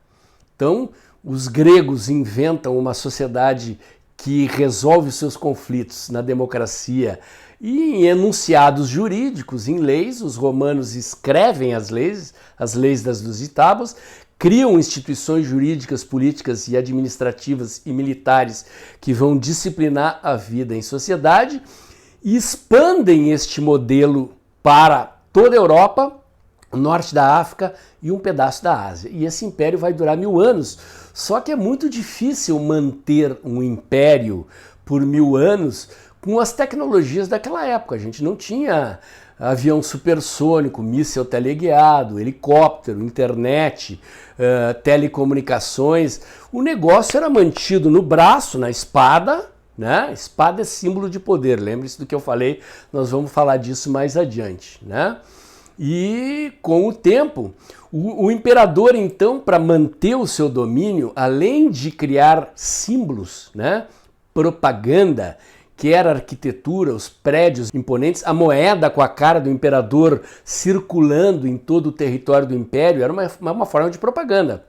Então, os gregos inventam uma sociedade que resolve os seus conflitos na democracia e em enunciados jurídicos, em leis. Os romanos escrevem as leis das Doze Tábuas, criam instituições jurídicas, políticas e administrativas e militares que vão disciplinar a vida em sociedade e expandem este modelo para toda a Europa, o norte da África e um pedaço da Ásia. E esse império vai durar 1000 anos, só que é muito difícil manter um império por 1000 anos com as tecnologias daquela época. A gente não tinha avião supersônico, míssil teleguiado, helicóptero, internet, telecomunicações. O negócio era mantido no braço, na espada, né? Espada é símbolo de poder, lembre-se do que eu falei, nós vamos falar disso mais adiante, né? E com o tempo, o imperador então, para manter o seu domínio, além de criar símbolos, né? Propaganda, que era a arquitetura, os prédios imponentes, a moeda com a cara do imperador circulando em todo o território do império, era uma forma de propaganda.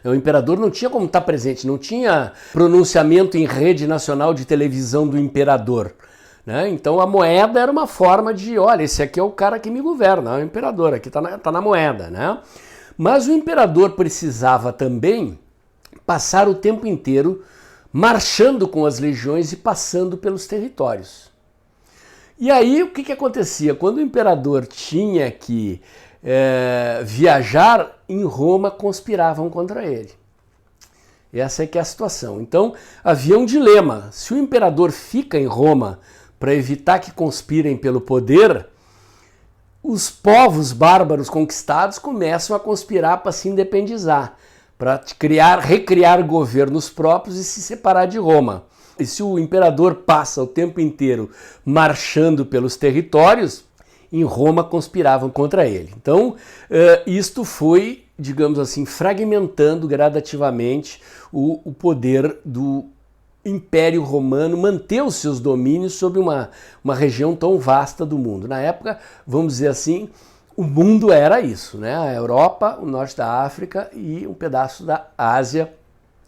O imperador não tinha como estar presente, não tinha pronunciamento em rede nacional de televisão do imperador. né? Então a moeda era uma forma de, olha, esse aqui é o cara que me governa, é o imperador, aqui tá na moeda, né? Mas o imperador precisava também passar o tempo inteiro marchando com as legiões e passando pelos territórios. E aí o que acontecia? Quando o imperador tinha que viajar, em Roma conspiravam contra ele. Essa é que é a situação. Então havia um dilema. Se o imperador fica em Roma para evitar que conspirem pelo poder, os povos bárbaros conquistados começam a conspirar para se independizar, para recriar governos próprios e se separar de Roma. E se o imperador passa o tempo inteiro marchando pelos territórios, em Roma conspiravam contra ele. Então, isto foi, digamos assim, fragmentando gradativamente o poder do Império Romano, manter os seus domínios sobre uma região tão vasta do mundo. Na época, vamos dizer assim, o mundo era isso, né? A Europa, o norte da África e um pedaço da Ásia,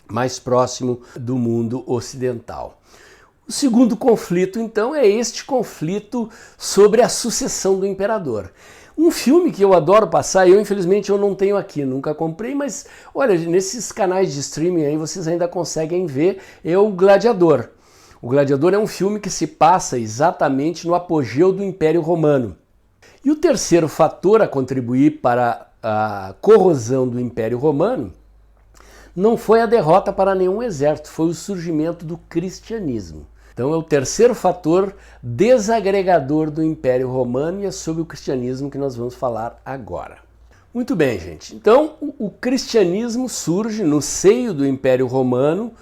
mais próximo do mundo ocidental. O segundo conflito, então, é este conflito sobre a sucessão do imperador. Um filme que eu adoro passar, infelizmente eu não tenho aqui, nunca comprei, mas olha, nesses canais de streaming aí vocês ainda conseguem ver, é o Gladiador. O Gladiador é um filme que se passa exatamente no apogeu do Império Romano. E o terceiro fator a contribuir para a corrosão do Império Romano não foi a derrota para nenhum exército, foi o surgimento do cristianismo. Então é o terceiro fator desagregador do Império Romano e é sobre o cristianismo que nós vamos falar agora. Muito bem, gente. Então o cristianismo surge no seio do Império Romano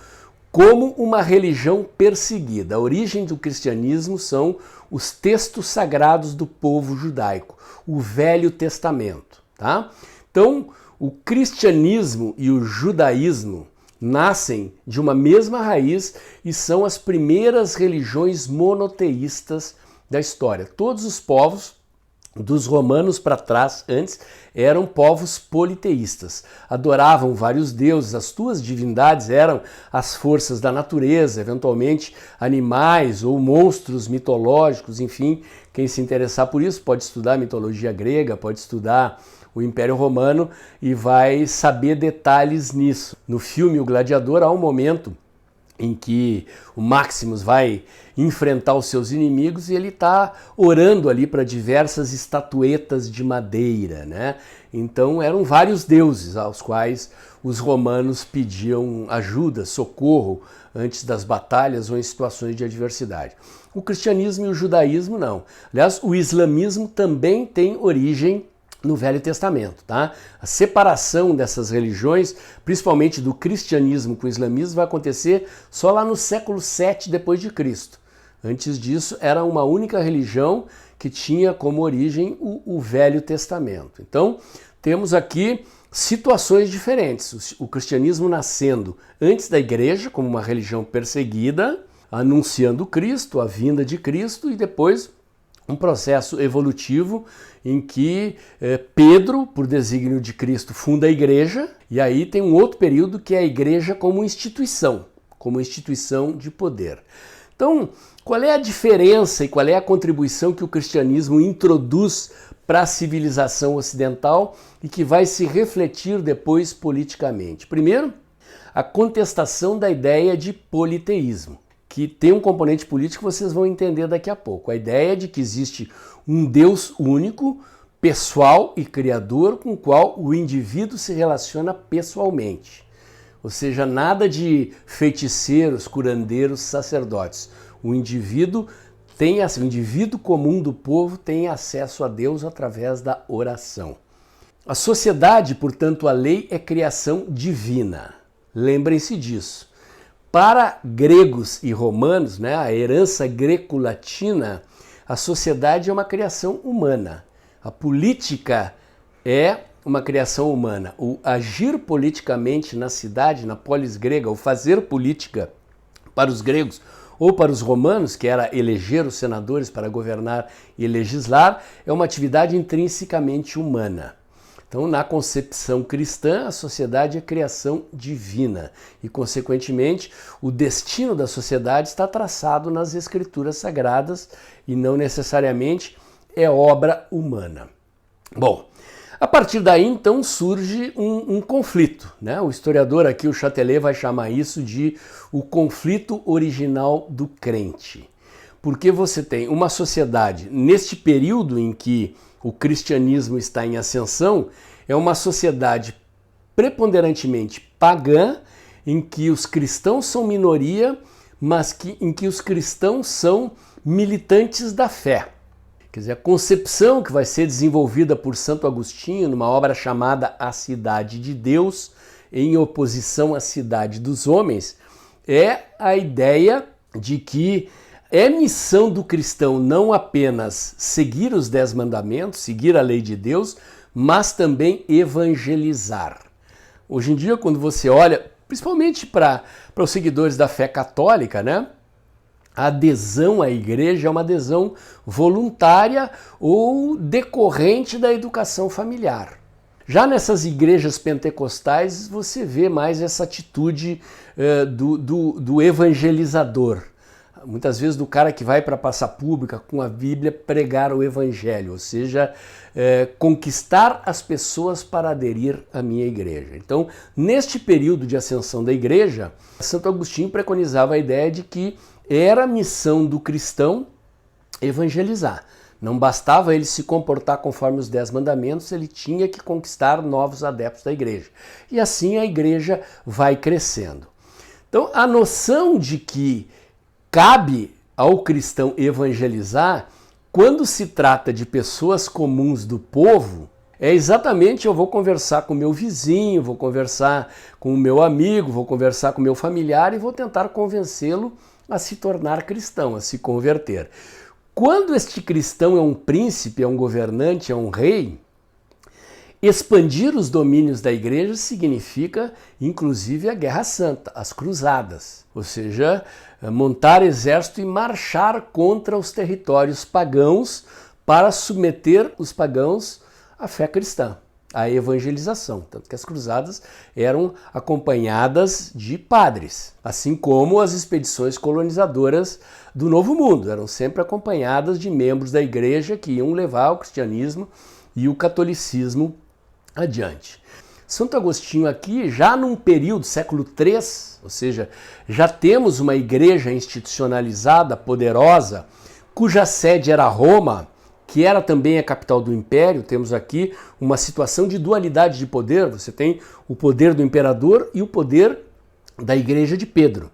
como uma religião perseguida. A origem do cristianismo são os textos sagrados do povo judaico, o Velho Testamento, tá? Então, o cristianismo e o judaísmo nascem de uma mesma raiz e são as primeiras religiões monoteístas da história. Todos os povos, dos romanos para trás, antes, eram povos politeístas. Adoravam vários deuses, as suas divindades eram as forças da natureza, eventualmente animais ou monstros mitológicos, enfim. Quem se interessar por isso pode estudar a mitologia grega, pode estudar o Império Romano e vai saber detalhes nisso. No filme O Gladiador há um momento em que o Maximus vai enfrentar os seus inimigos e ele está orando ali para diversas estatuetas de madeira, né? Então eram vários deuses aos quais os romanos pediam ajuda, socorro antes das batalhas ou em situações de adversidade. O cristianismo e o judaísmo não. Aliás, o islamismo também tem origem no Velho Testamento, tá? A separação dessas religiões, principalmente do cristianismo com o islamismo, vai acontecer só lá no século VII depois de Cristo. Antes disso, era uma única religião que tinha como origem o Velho Testamento. Então, temos aqui situações diferentes. O cristianismo nascendo antes da igreja, como uma religião perseguida, anunciando Cristo, a vinda de Cristo, e depois um processo evolutivo em que Pedro, por desígnio de Cristo, funda a igreja, e aí tem um outro período que é a igreja como instituição de poder. Então, qual é a diferença e qual é a contribuição que o cristianismo introduz para a civilização ocidental e que vai se refletir depois politicamente? Primeiro, a contestação da ideia de politeísmo, que tem um componente político que vocês vão entender daqui a pouco. A ideia de que existe um Deus único, pessoal e criador, com o qual o indivíduo se relaciona pessoalmente. Ou seja, nada de feiticeiros, curandeiros, sacerdotes. O indivíduo comum do povo tem acesso a Deus através da oração. A sociedade, portanto, a lei é criação divina. Lembrem-se disso. Para gregos e romanos, né, a herança greco-latina, a sociedade é uma criação humana. A política é uma criação humana. O agir politicamente na cidade, na polis grega, o fazer política para os gregos ou para os romanos, que era eleger os senadores para governar e legislar, é uma atividade intrinsecamente humana. Então, na concepção cristã, a sociedade é criação divina e, consequentemente, o destino da sociedade está traçado nas escrituras sagradas e não necessariamente é obra humana. Bom, a partir daí, então, surge um conflito, né? O historiador aqui, o Chatelet, vai chamar isso de o conflito original do crente. Porque você tem uma sociedade, neste período em que o cristianismo está em ascensão, é uma sociedade preponderantemente pagã, em que os cristãos são minoria, mas em que os cristãos são militantes da fé. Quer dizer, a concepção que vai ser desenvolvida por Santo Agostinho numa obra chamada A Cidade de Deus, em oposição à cidade dos homens, é a ideia de que é missão do cristão não apenas seguir os 10 mandamentos, seguir a lei de Deus, mas também evangelizar. Hoje em dia, quando você olha, principalmente para os seguidores da fé católica, né? A adesão à igreja é uma adesão voluntária ou decorrente da educação familiar. Já nessas igrejas pentecostais, você vê mais essa atitude do evangelizador. Muitas vezes do cara que vai para a praça pública com a Bíblia pregar o evangelho, ou seja, conquistar as pessoas para aderir à minha igreja. Então, neste período de ascensão da igreja, Santo Agostinho preconizava a ideia de que era a missão do cristão evangelizar. Não bastava ele se comportar conforme os 10 mandamentos, ele tinha que conquistar novos adeptos da igreja. E assim a igreja vai crescendo. Então, a noção de que cabe ao cristão evangelizar, quando se trata de pessoas comuns do povo, é exatamente eu vou conversar com o meu vizinho, vou conversar com o meu amigo, vou conversar com o meu familiar e vou tentar convencê-lo a se tornar cristão, a se converter. Quando este cristão é um príncipe, é um governante, é um rei, expandir os domínios da igreja significa, inclusive, a Guerra Santa, as cruzadas, ou seja, montar exército e marchar contra os territórios pagãos para submeter os pagãos à fé cristã, à evangelização. Tanto que as cruzadas eram acompanhadas de padres, assim como as expedições colonizadoras do Novo Mundo, eram sempre acompanhadas de membros da igreja que iam levar o cristianismo e o catolicismo adiante. Santo Agostinho aqui, já num período, século III, ou seja, já temos uma igreja institucionalizada, poderosa, cuja sede era Roma, que era também a capital do império. Temos aqui uma situação de dualidade de poder. Você tem o poder do imperador e o poder da igreja de Pedro,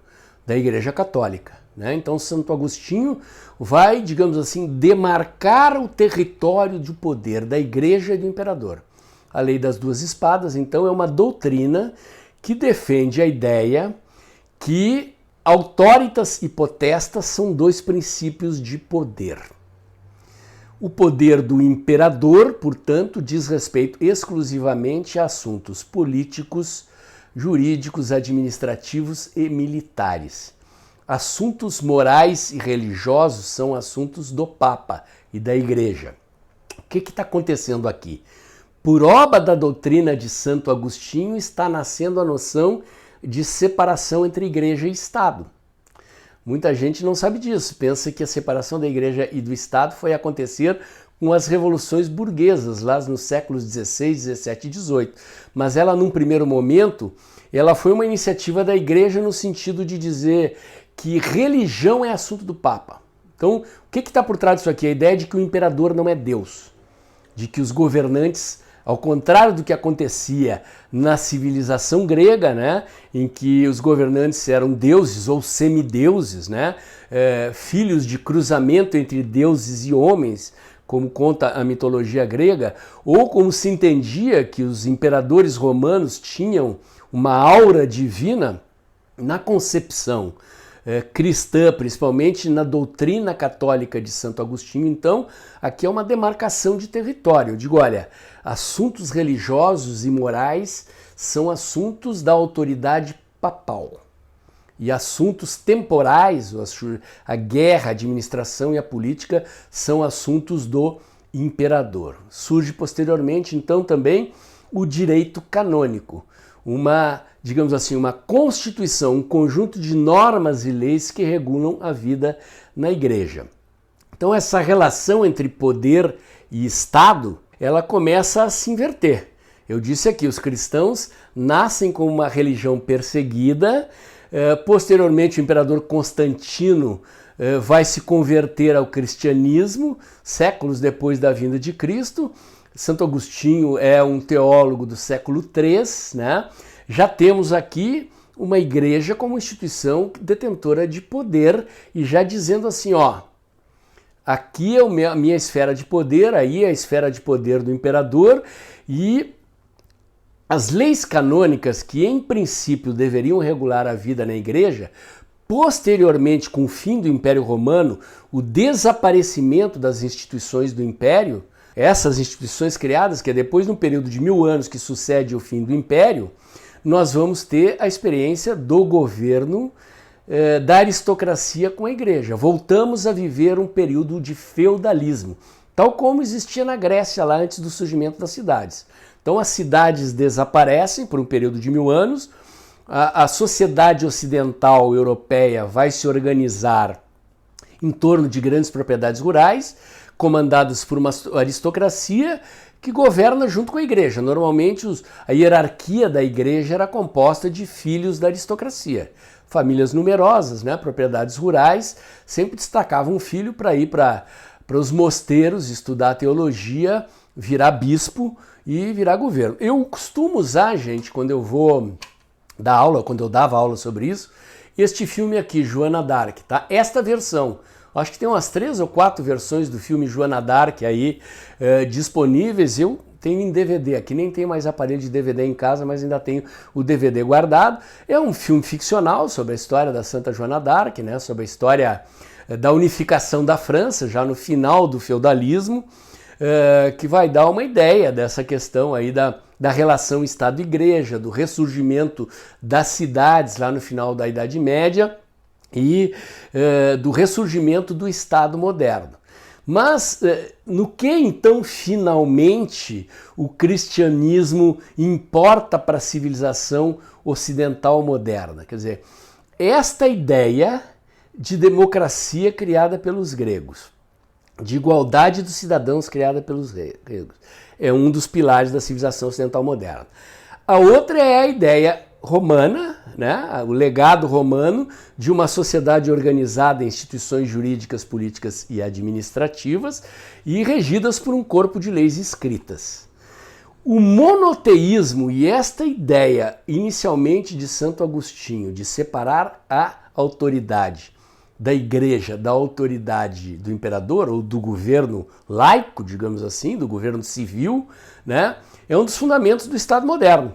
da igreja católica, né? Então Santo Agostinho vai, digamos assim, demarcar o território de poder da igreja e do imperador. A lei das duas espadas, então, é uma doutrina que defende a ideia que autoritas e potestas são dois princípios de poder. O poder do imperador, portanto, diz respeito exclusivamente a assuntos políticos, jurídicos, administrativos e militares. Assuntos morais e religiosos são assuntos do Papa e da Igreja. O que está acontecendo aqui? Por obra da doutrina de Santo Agostinho está nascendo a noção de separação entre igreja e Estado. Muita gente não sabe disso, pensa que a separação da igreja e do Estado foi acontecer com as revoluções burguesas, lá nos séculos XVI, XVII e XVIII. Mas ela, num primeiro momento, ela foi uma iniciativa da igreja no sentido de dizer que religião é assunto do Papa. Então, o que está por trás disso aqui? A ideia de que o imperador não é Deus, de que os governantes, ao contrário do que acontecia na civilização grega, né, em que os governantes eram deuses ou semideuses, né, filhos de cruzamento entre deuses e homens, como conta a mitologia grega, ou como se entendia que os imperadores romanos tinham uma aura divina, na concepção cristã, principalmente na doutrina católica de Santo Agostinho. Então, aqui é uma demarcação de território. Eu digo, olha, assuntos religiosos e morais são assuntos da autoridade papal. E assuntos temporais, a guerra, a administração e a política, são assuntos do imperador. Surge posteriormente, então, também o direito canônico, digamos assim, uma constituição, um conjunto de normas e leis que regulam a vida na igreja. Então essa relação entre poder e Estado, ela começa a se inverter. Eu disse aqui, os cristãos nascem como uma religião perseguida, posteriormente o imperador Constantino vai se converter ao cristianismo, séculos depois da vinda de Cristo. Santo Agostinho é um teólogo do século III, né? Já temos aqui uma igreja como instituição detentora de poder e já dizendo assim, ó, aqui é a minha esfera de poder, aí é a esfera de poder do imperador, e as leis canônicas que em princípio deveriam regular a vida na igreja, posteriormente com o fim do Império Romano, o desaparecimento das instituições do Império, essas instituições criadas, que é depois de um período de 1000 anos que sucede o fim do Império, nós vamos ter a experiência do governo da aristocracia com a igreja. Voltamos a viver um período de feudalismo, tal como existia na Grécia lá antes do surgimento das cidades. Então as cidades desaparecem por um período de 1000 anos, a sociedade ocidental europeia vai se organizar em torno de grandes propriedades rurais, comandadas por uma aristocracia que governa junto com a igreja. Normalmente a hierarquia da igreja era composta de filhos da aristocracia. Famílias numerosas, né, propriedades rurais, sempre destacavam um filho para ir para os mosteiros, estudar teologia, virar bispo e virar governo. Eu costumo usar, gente, quando eu vou dar aula, quando eu dava aula sobre isso, este filme aqui, Joana d'Arc, tá? Esta versão. Acho que tem umas 3 ou 4 versões do filme Joana d'Arc aí disponíveis. Eu tenho em DVD, aqui nem tenho mais aparelho de DVD em casa, mas ainda tenho o DVD guardado. É um filme ficcional sobre a história da Santa Joana d'Arc, né? Sobre a história da unificação da França, já no final do feudalismo, que vai dar uma ideia dessa questão aí da relação Estado-Igreja, do ressurgimento das cidades lá no final da Idade Média, e do ressurgimento do Estado moderno. Mas no que então finalmente o cristianismo importa para a civilização ocidental moderna? Quer dizer, esta ideia de democracia criada pelos gregos, de igualdade dos cidadãos criada pelos gregos, é um dos pilares da civilização ocidental moderna. A outra é a ideia romana, né? O legado romano de uma sociedade organizada em instituições jurídicas, políticas e administrativas e regidas por um corpo de leis escritas. O monoteísmo e esta ideia inicialmente de Santo Agostinho de separar a autoridade da igreja da autoridade do imperador ou do governo laico, digamos assim, do governo civil, né? É um dos fundamentos do Estado moderno.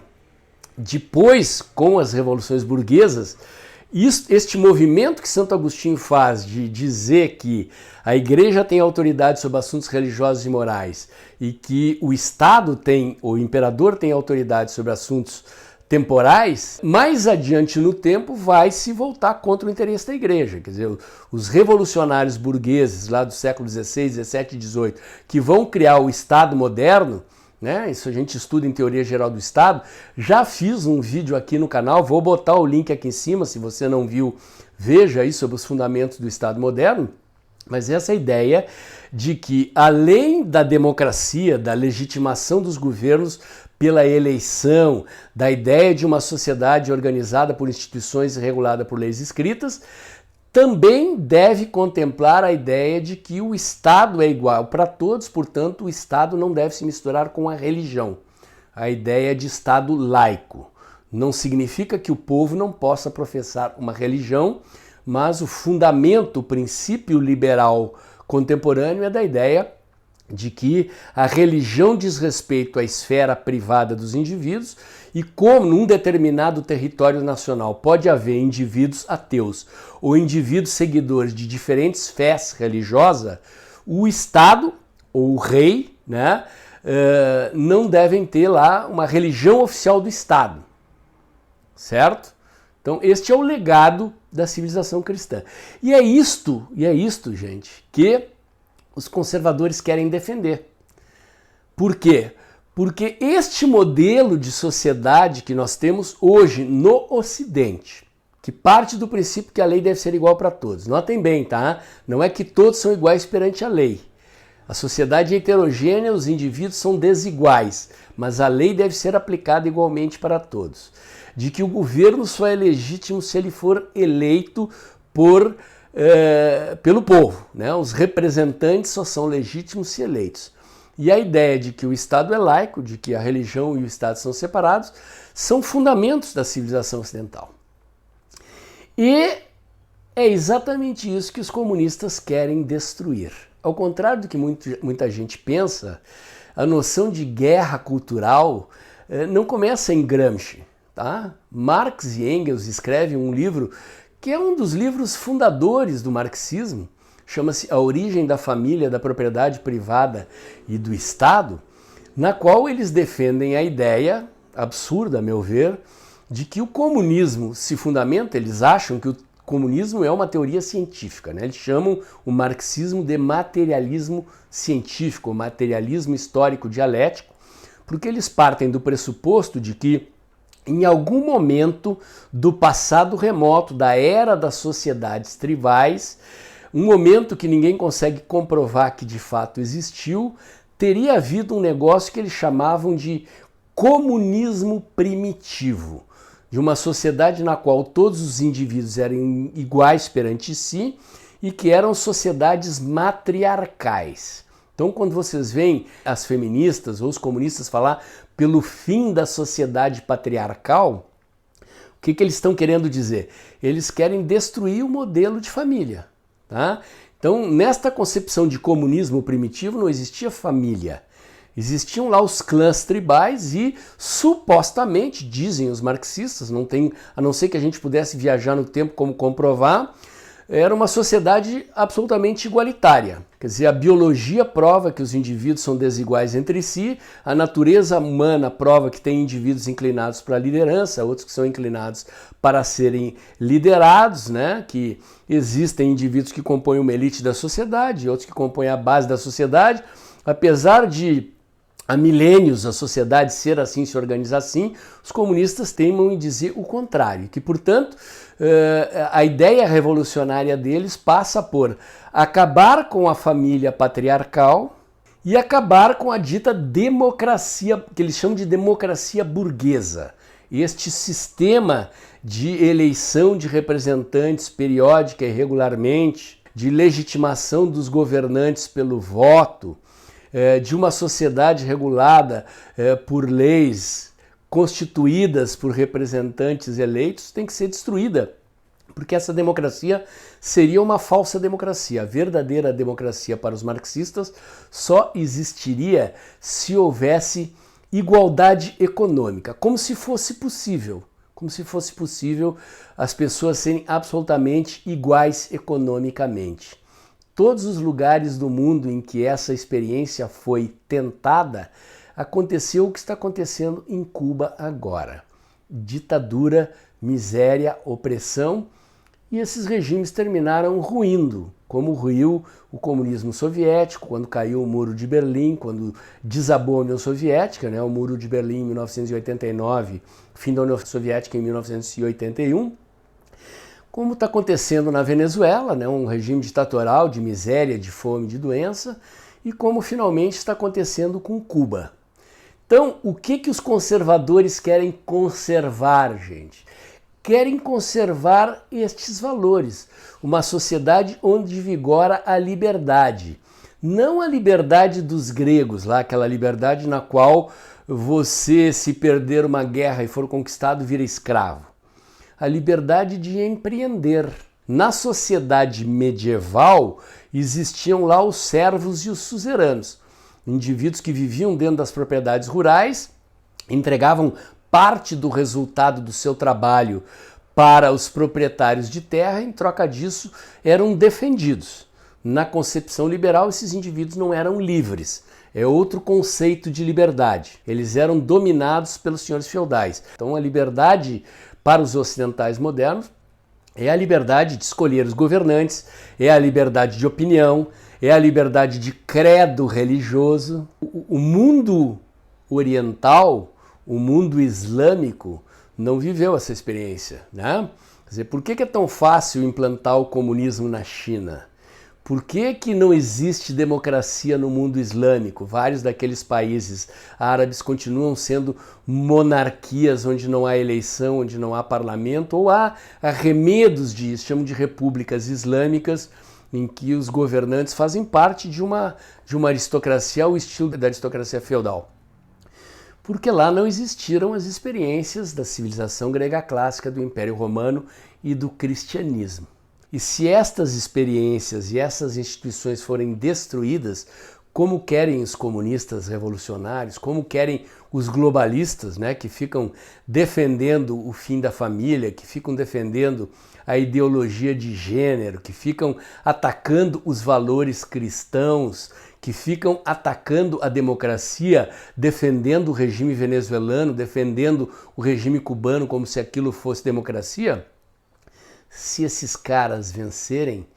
Depois, com as revoluções burguesas, este movimento que Santo Agostinho faz de dizer que a igreja tem autoridade sobre assuntos religiosos e morais e que o Estado tem, o imperador tem autoridade sobre assuntos temporais, mais adiante no tempo vai se voltar contra o interesse da igreja. Quer dizer, os revolucionários burgueses lá do século XVI, XVII e XVIII, que vão criar o Estado moderno, né? Isso a gente estuda em Teoria Geral do Estado. Já fiz um vídeo aqui no canal, vou botar o link aqui em cima, se você não viu, veja aí sobre os fundamentos do Estado moderno. Mas essa ideia de que, além da democracia, da legitimação dos governos pela eleição, da ideia de uma sociedade organizada por instituições e regulada por leis escritas, também deve contemplar a ideia de que o Estado é igual para todos, portanto, o Estado não deve se misturar com a religião. A ideia de Estado laico. Não significa que o povo não possa professar uma religião, mas o fundamento, o princípio liberal contemporâneo é da ideia de que a religião diz respeito à esfera privada dos indivíduos e como num determinado território nacional pode haver indivíduos ateus ou indivíduos seguidores de diferentes fés religiosas, o Estado ou o rei, né, não devem ter lá uma religião oficial do Estado, certo? Então este é o legado da civilização cristã. E é isto, gente, que os conservadores querem defender. Por quê? Porque este modelo de sociedade que nós temos hoje no Ocidente, que parte do princípio que a lei deve ser igual para todos. Notem bem, tá? Não é que todos são iguais perante a lei. A sociedade é heterogênea, os indivíduos são desiguais, mas a lei deve ser aplicada igualmente para todos. De que o governo só é legítimo se ele for eleito pelo povo, né? Os representantes só são legítimos se eleitos. E a ideia de que o Estado é laico, de que a religião e o Estado são separados, são fundamentos da civilização ocidental. E é exatamente isso que os comunistas querem destruir. Ao contrário do que muita gente pensa, a noção de guerra cultural não começa em Gramsci. Tá? Marx e Engels escrevem um livro que é um dos livros fundadores do marxismo, chama-se A Origem da Família, da Propriedade Privada e do Estado, na qual eles defendem a ideia, absurda a meu ver, de que o comunismo se fundamenta, eles acham que o comunismo é uma teoria científica, né? Eles chamam o marxismo de materialismo científico, materialismo histórico dialético, porque eles partem do pressuposto de que em algum momento do passado remoto, da era das sociedades tribais, um momento que ninguém consegue comprovar que de fato existiu, teria havido um negócio que eles chamavam de comunismo primitivo, de uma sociedade na qual todos os indivíduos eram iguais perante si e que eram sociedades matriarcais. Então, quando vocês veem as feministas ou os comunistas falar pelo fim da sociedade patriarcal, o que eles estão querendo dizer? Eles querem destruir o modelo de família. Tá? Então, nesta concepção de comunismo primitivo não existia família. Existiam lá os clãs tribais e, supostamente, dizem os marxistas, não tem, a não ser que a gente pudesse viajar no tempo como comprovar, era uma sociedade absolutamente igualitária. Quer dizer, a biologia prova que os indivíduos são desiguais entre si, a natureza humana prova que tem indivíduos inclinados para a liderança, outros que são inclinados para serem liderados, né? Que existem indivíduos que compõem uma elite da sociedade, outros que compõem a base da sociedade. Apesar de há milênios a sociedade ser assim, se organizar assim, os comunistas teimam em dizer o contrário, que, portanto, a ideia revolucionária deles passa por acabar com a família patriarcal e acabar com a dita democracia, que eles chamam de democracia burguesa. Este sistema de eleição de representantes periódica e regularmente, de legitimação dos governantes pelo voto, de uma sociedade regulada por leis constituídas por representantes eleitos, tem que ser destruída, porque essa democracia seria uma falsa democracia. A verdadeira democracia para os marxistas só existiria se houvesse igualdade econômica, como se fosse possível as pessoas serem absolutamente iguais economicamente. Todos os lugares do mundo em que essa experiência foi tentada, aconteceu o que está acontecendo em Cuba agora. Ditadura, miséria, opressão, e esses regimes terminaram ruindo, como ruiu o comunismo soviético, quando caiu o Muro de Berlim, quando desabou a União Soviética, né? O Muro de Berlim em 1989, fim da União Soviética em 1981, como está acontecendo na Venezuela, né? Um regime ditatorial de miséria, de fome, de doença, e como finalmente está acontecendo com Cuba. Então, o que os conservadores querem conservar, gente? Querem conservar estes valores. Uma sociedade onde vigora a liberdade. Não a liberdade dos gregos, lá, aquela liberdade na qual você, se perder uma guerra e for conquistado, vira escravo. A liberdade de empreender. Na sociedade medieval, existiam lá os servos e os suzeranos. Indivíduos que viviam dentro das propriedades rurais, entregavam parte do resultado do seu trabalho para os proprietários de terra, em troca disso eram defendidos. Na concepção liberal, esses indivíduos não eram livres. É outro conceito de liberdade. Eles eram dominados pelos senhores feudais. Então a liberdade para os ocidentais modernos é a liberdade de escolher os governantes, é a liberdade de opinião, é a liberdade de credo religioso. O mundo oriental, o mundo islâmico, não viveu essa experiência, né? Quer dizer, por que é tão fácil implantar o comunismo na China? Por que não existe democracia no mundo islâmico? Vários daqueles países árabes continuam sendo monarquias onde não há eleição, onde não há parlamento, ou há arremedos disso, chamam de repúblicas islâmicas, em que os governantes fazem parte de uma aristocracia ao estilo da aristocracia feudal. Porque lá não existiram as experiências da civilização grega clássica, do Império Romano e do cristianismo. E se estas experiências e essas instituições forem destruídas, como querem os comunistas revolucionários, como querem os globalistas, né, que ficam defendendo o fim da família, que ficam defendendo a ideologia de gênero, que ficam atacando os valores cristãos, que ficam atacando a democracia, defendendo o regime venezuelano, defendendo o regime cubano como se aquilo fosse democracia, se esses caras vencerem,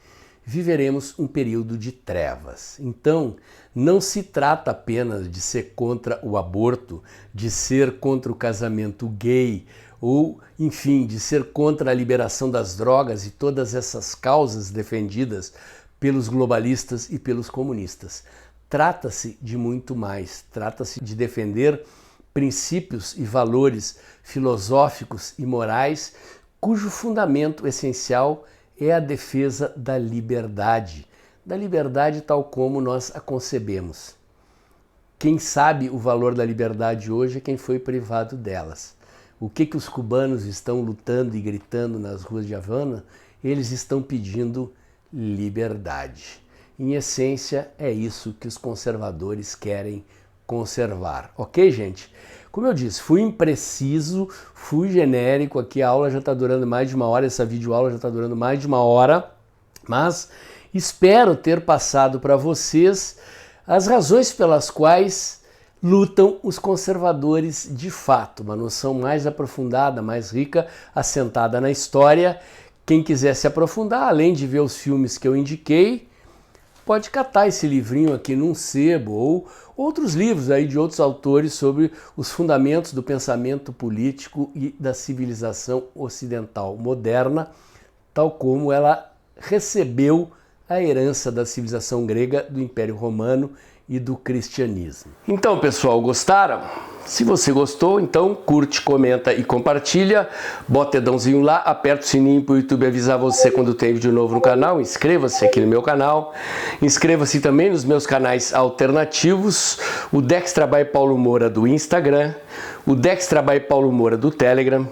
viveremos um período de trevas. Então, não se trata apenas de ser contra o aborto, de ser contra o casamento gay, ou, enfim, de ser contra a liberação das drogas e todas essas causas defendidas pelos globalistas e pelos comunistas. Trata-se de muito mais, trata-se de defender princípios e valores filosóficos e morais cujo fundamento essencial é a defesa da liberdade tal como nós a concebemos. Quem sabe o valor da liberdade hoje é quem foi privado delas. O que os cubanos estão lutando e gritando nas ruas de Havana? Eles estão pedindo liberdade. Em essência, é isso que os conservadores querem conservar. Ok, gente? Como eu disse, fui impreciso, fui genérico, aqui a aula já está durando mais de uma hora, essa videoaula já está durando mais de uma hora, mas espero ter passado para vocês as razões pelas quais lutam os conservadores de fato, uma noção mais aprofundada, mais rica, assentada na história. Quem quiser se aprofundar, além de ver os filmes que eu indiquei, pode catar esse livrinho aqui num sebo ou outros livros aí de outros autores sobre os fundamentos do pensamento político e da civilização ocidental moderna, tal como ela recebeu a herança da civilização grega, do Império Romano e do cristianismo. Então, pessoal, gostaram? Se você gostou, então curte, comenta e compartilha. Bota o dedãozinho lá, aperta o sininho para o YouTube avisar você quando tem vídeo novo no canal. Inscreva-se aqui no meu canal. Inscreva-se também nos meus canais alternativos. O Dextra by Paulo Moura do Instagram. O Dextra by Paulo Moura do Telegram.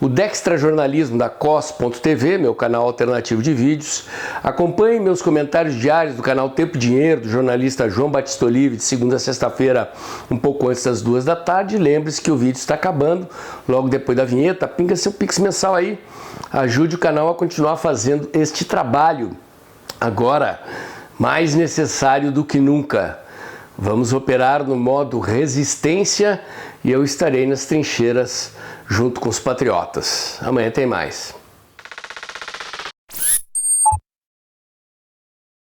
O Dextra Jornalismo da COS.tv, meu canal alternativo de vídeos. Acompanhe meus comentários diários do canal Tempo e Dinheiro, do jornalista João Batista Olive, de segunda a sexta-feira, um pouco antes das 2 da tarde. Lembre-se que o vídeo está acabando, logo depois da vinheta. Pinga seu Pix mensal aí. Ajude o canal a continuar fazendo este trabalho, agora mais necessário do que nunca. Vamos operar no modo resistência e eu estarei nas trincheiras junto com os patriotas. Amanhã tem mais.